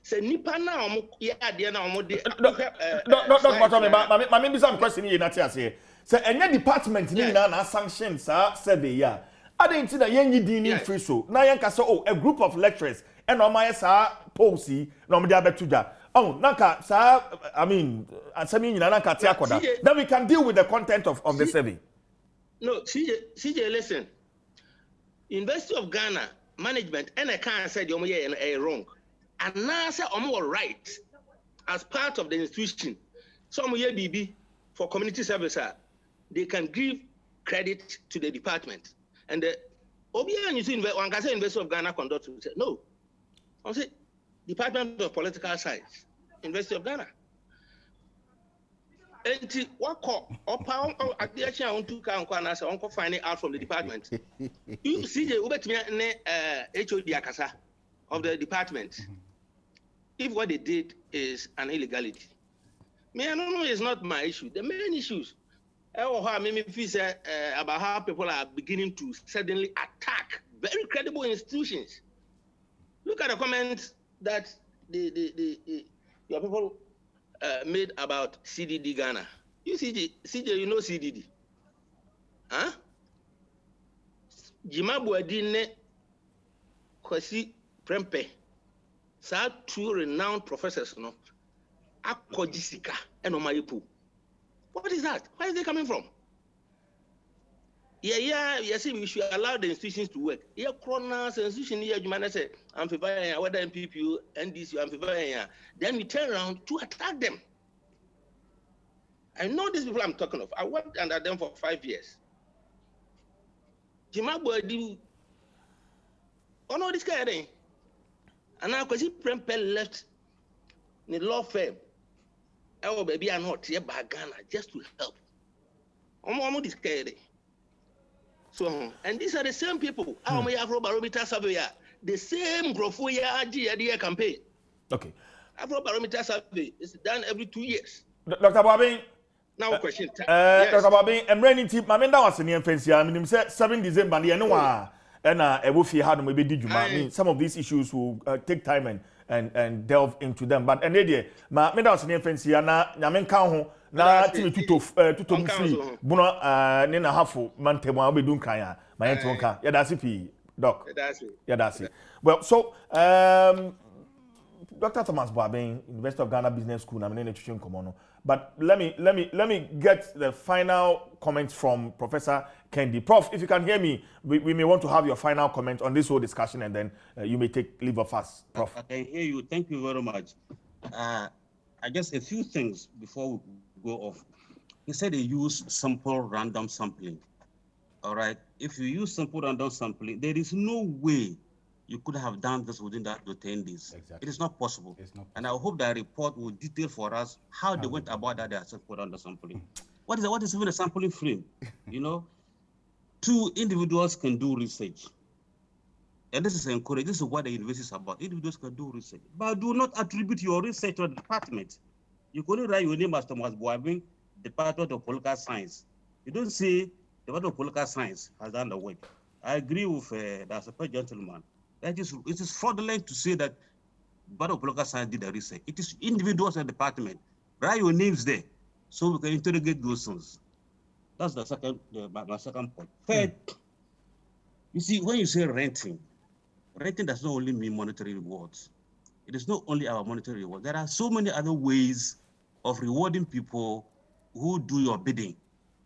Say nipa na omo ya ade na omo de Dr. Batomeba, ma me be some question here na ti ase. Say enye department ni nyina na sanction sa survey ya. Ade nti na yengi di ni free so na yen ka say a group of lecturers and on my sa policy no me dey abetuja nanka sa I mean asemi nyina nanka ti akoda then we can deal with the content of the survey. No, CJ listen. University of Ghana management and I can't say the omo wrong and now say omo right as part of the institution. So omo BB for community service they can give credit to the department and the OBN you see one can say University of Ghana conduct no. I say Department of Political Science, University of Ghana. And what call or pound at the action on 2 count uncle finding out from the department. You see the HOD Akasa of the department. If what they did is an illegality. Me, I don't know, it's not my issue. The main issues about how people are beginning to suddenly attack very credible institutions. Look at the comments that your people made about CDD Ghana. You CJ, you know CDD. Huh? Jimabuadine Kwasi Prempe. Sa 2 renowned professors, no? Akojisika and Omayipu. What is that? Where is they coming from? Yes, we should allow the institutions to work. Yeah, Kronas institution here, you might say, I'm favoring whether MPP, NDC, I'm favoring. Then we turn around to attack them. I know these people I'm talking of. I worked under them for 5 years. Jimabuadi Oh no, this guy there. And now because he left the law firm. Oh baby, I'm not here by Ghana just to help. I'm this guy there. So and these are the same people. How many Afrobarometer survey? The same Grofoya campaign. Okay. Afrobarometer survey is done every 2 years. Dr. Bobby. Now question. Yes. Dr. Bobby, I'm ready to. My that was in the fancy. I mean, 7 December. The anyway, and Ewufi had maybe did you mean some of these issues will take time and delve into them. But and idea, my that was in the fancy. Na nyamen kan ho na timi tuto free. Buno ne na hafu mantemo abedun kan ya. My ento kan. Ya dasi pi doc. Ya dasi. Well, so Dr. Thomas Boabeng, University of Ghana Business School, I'm in education common. But let me get the final comments from Professor Kendi. Prof, if you can hear me, we may want to have your final comment on this whole discussion, and then you may take leave of us. Prof. I can hear you. Thank you very much. I guess a few things before we go off. He said he used simple random sampling. All right. If you use simple random sampling, there is no way you could have done this within that 10 days. Exactly. It is not possible. And I hope that report will detail for us how they went about that. They are simple random sampling. What is even a sampling frame? You know, 2 individuals can do research. And this is encouraged. This is what the university is about. Individuals can do research. But do not attribute your research to the department. You can only write your name as Thomas Boabeng, Department of Political Science. You don't say Department of Political Science has done the work. I agree with the support gentleman. It is fraudulent to say that Department of Political Science did the research. It is individuals at the department. Write your names there so we can interrogate those things. That's the second, my second point. Third, you see, when you say renting does not only mean monetary rewards. It is not only our monetary reward. There are so many other ways of rewarding people who do your bidding.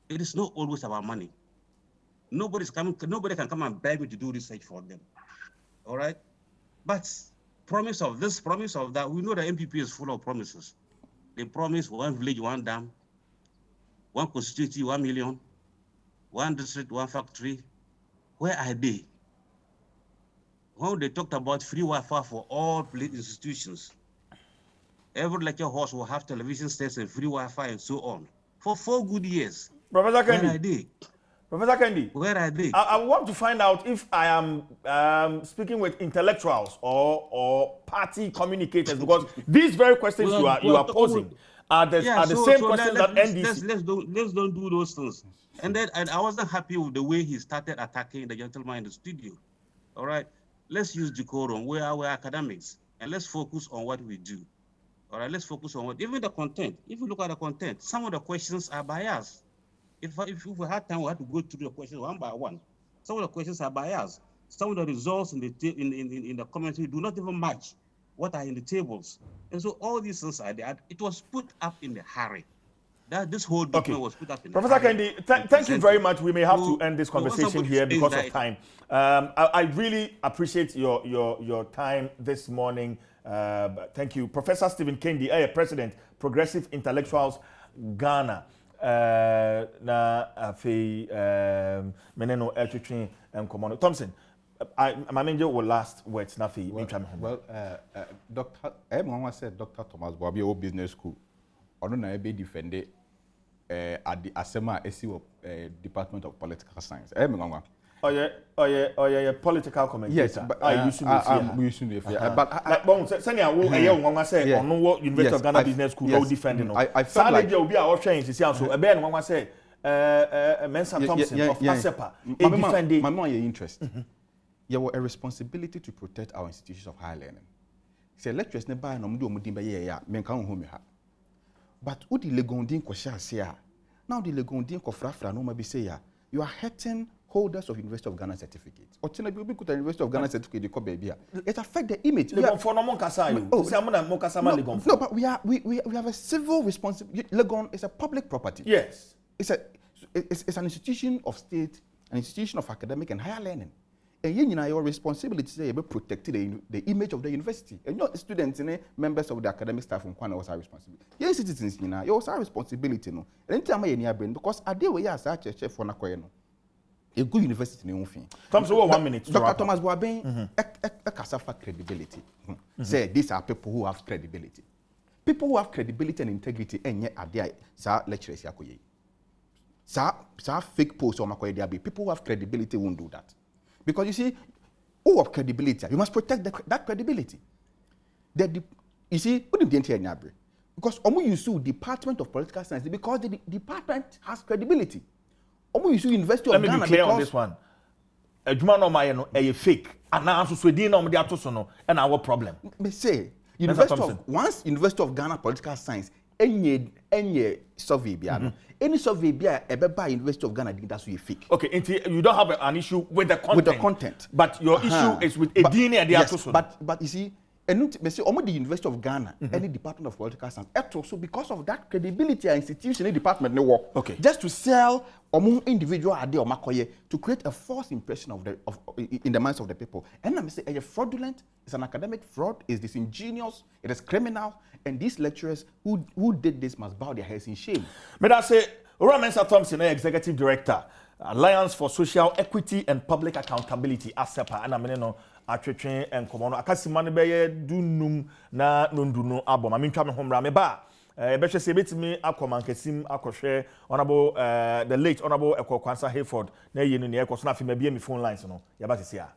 It is not always about money. Nobody can come and beg me to do research for them. All right? But promise of this, promise of that, we know the MPP is full of promises. They promise 1 village, 1 dam, 1 constituency, 1 million, 1 district, 1 factory. Where are they? When they talked about free Wi-Fi for all institutions, every lecture house will have television sets and free Wi-Fi and so on. For 4 good years. Professor Kendi. Where are they? Professor Kendi, where are they? I want to find out if I am speaking with intellectuals or party communicators, because these very questions you are posing are the same questions that NDC. Let's don't do those things. And I wasn't happy with the way he started attacking the gentleman in the studio. All right, let's use decorum. We are academics, and let's focus on what we do. All right, let's focus on even the content. If you look at the content, some of the questions are biased. If we had time, we had to go through the questions one by one. Some of the questions are biased. Some of the results in the commentary do not even match what are in the tables. And so all these things are there. It was put up in the hurry. This whole document was put up in Professor the hurry. Kendi, thank you very much. We may have to end this conversation here because of time. I really appreciate your time this morning. Thank you. Professor Stephen Kendi, President, Progressive Intellectuals, Ghana. Meneno Elchitrin and Commander Thompson. My manager will last words. Well, Dr. Mama said Dr. Thomas Boabeng Business School. I don't know be defended at the ASEMA SEO Department of Political Science. Oh yeah, political commentator. Yes, but I used to be fair. But Sanya will say on no University of Ghana Business School no defending. I felt like there will be our change. You see, so a Ben one say Mensa Thompson of ASEPA defending. My more interest. You have a responsibility to protect our institutions of higher learning. Say lecturers ne buy no mdo mudimba ye men kan ho me ha. But who the legondin ko sha se a. Now the legondin ko frafra no ma be say ya. You are hurting holders of University of Ghana certificates. Or to be good at University of Ghana certificate, they baby. It affects the image. No, but we have a civil responsibility. Legon is a public property. Yes, it's an institution of state, an institution of academic and higher learning. And your responsibility is to protect the image of the university. And your students, members of the academic staff, and Kwana also responsibility. Your citizens, you also responsibility. No, and time I brain because I deal with such a chef for Nakoyeno. A good university in Unfin. Tom, so 1 minute. Dr. Thomas Boabeng, a credibility. Say these are people who have credibility. People who have credibility and integrity, and yet are there, sir, lecturers, yakoye. Sir, fake posts or makoye there be. People who have credibility won't do that. Because you see, who have credibility, you must protect that credibility. You see, what did the entire because Omu Yusu, Department of Political Science, because the department has credibility. Omu Yusu University of Ghana. Let me be clear on this one. Juma no my no a fake. And now so Sweden no me ato so no and our problem. Me say University of Ghana Political Science any survey bia any survey bia ebeba University of Ghana that's so fake. Okay, you don't have an issue with the content. With the content. But your issue is with a DNA they ato so. But you see and me say the University of Ghana any Department of Political Science so because of that credibility institution in department no work. Okay. Just to sell individual idea or makoye to create a false impression in the minds of the people. And I say it's fraudulent, it's an academic fraud, it's disingenuous, it is criminal, and these lecturers who did this must bow their heads in shame. But I say Mensa Thompson, Executive Director, Alliance for Social Equity and Public Accountability, ASEPA, and I know atwetwe enkomo no akasima ne beye dunum na nonduno abom amintwa me homra me ba ebehwe se betimi akomankesim akohwe honorable the late honorable Ekokwansa Hayford na yenu ne ekoso na afima bia me phone lines no ya ba sisi a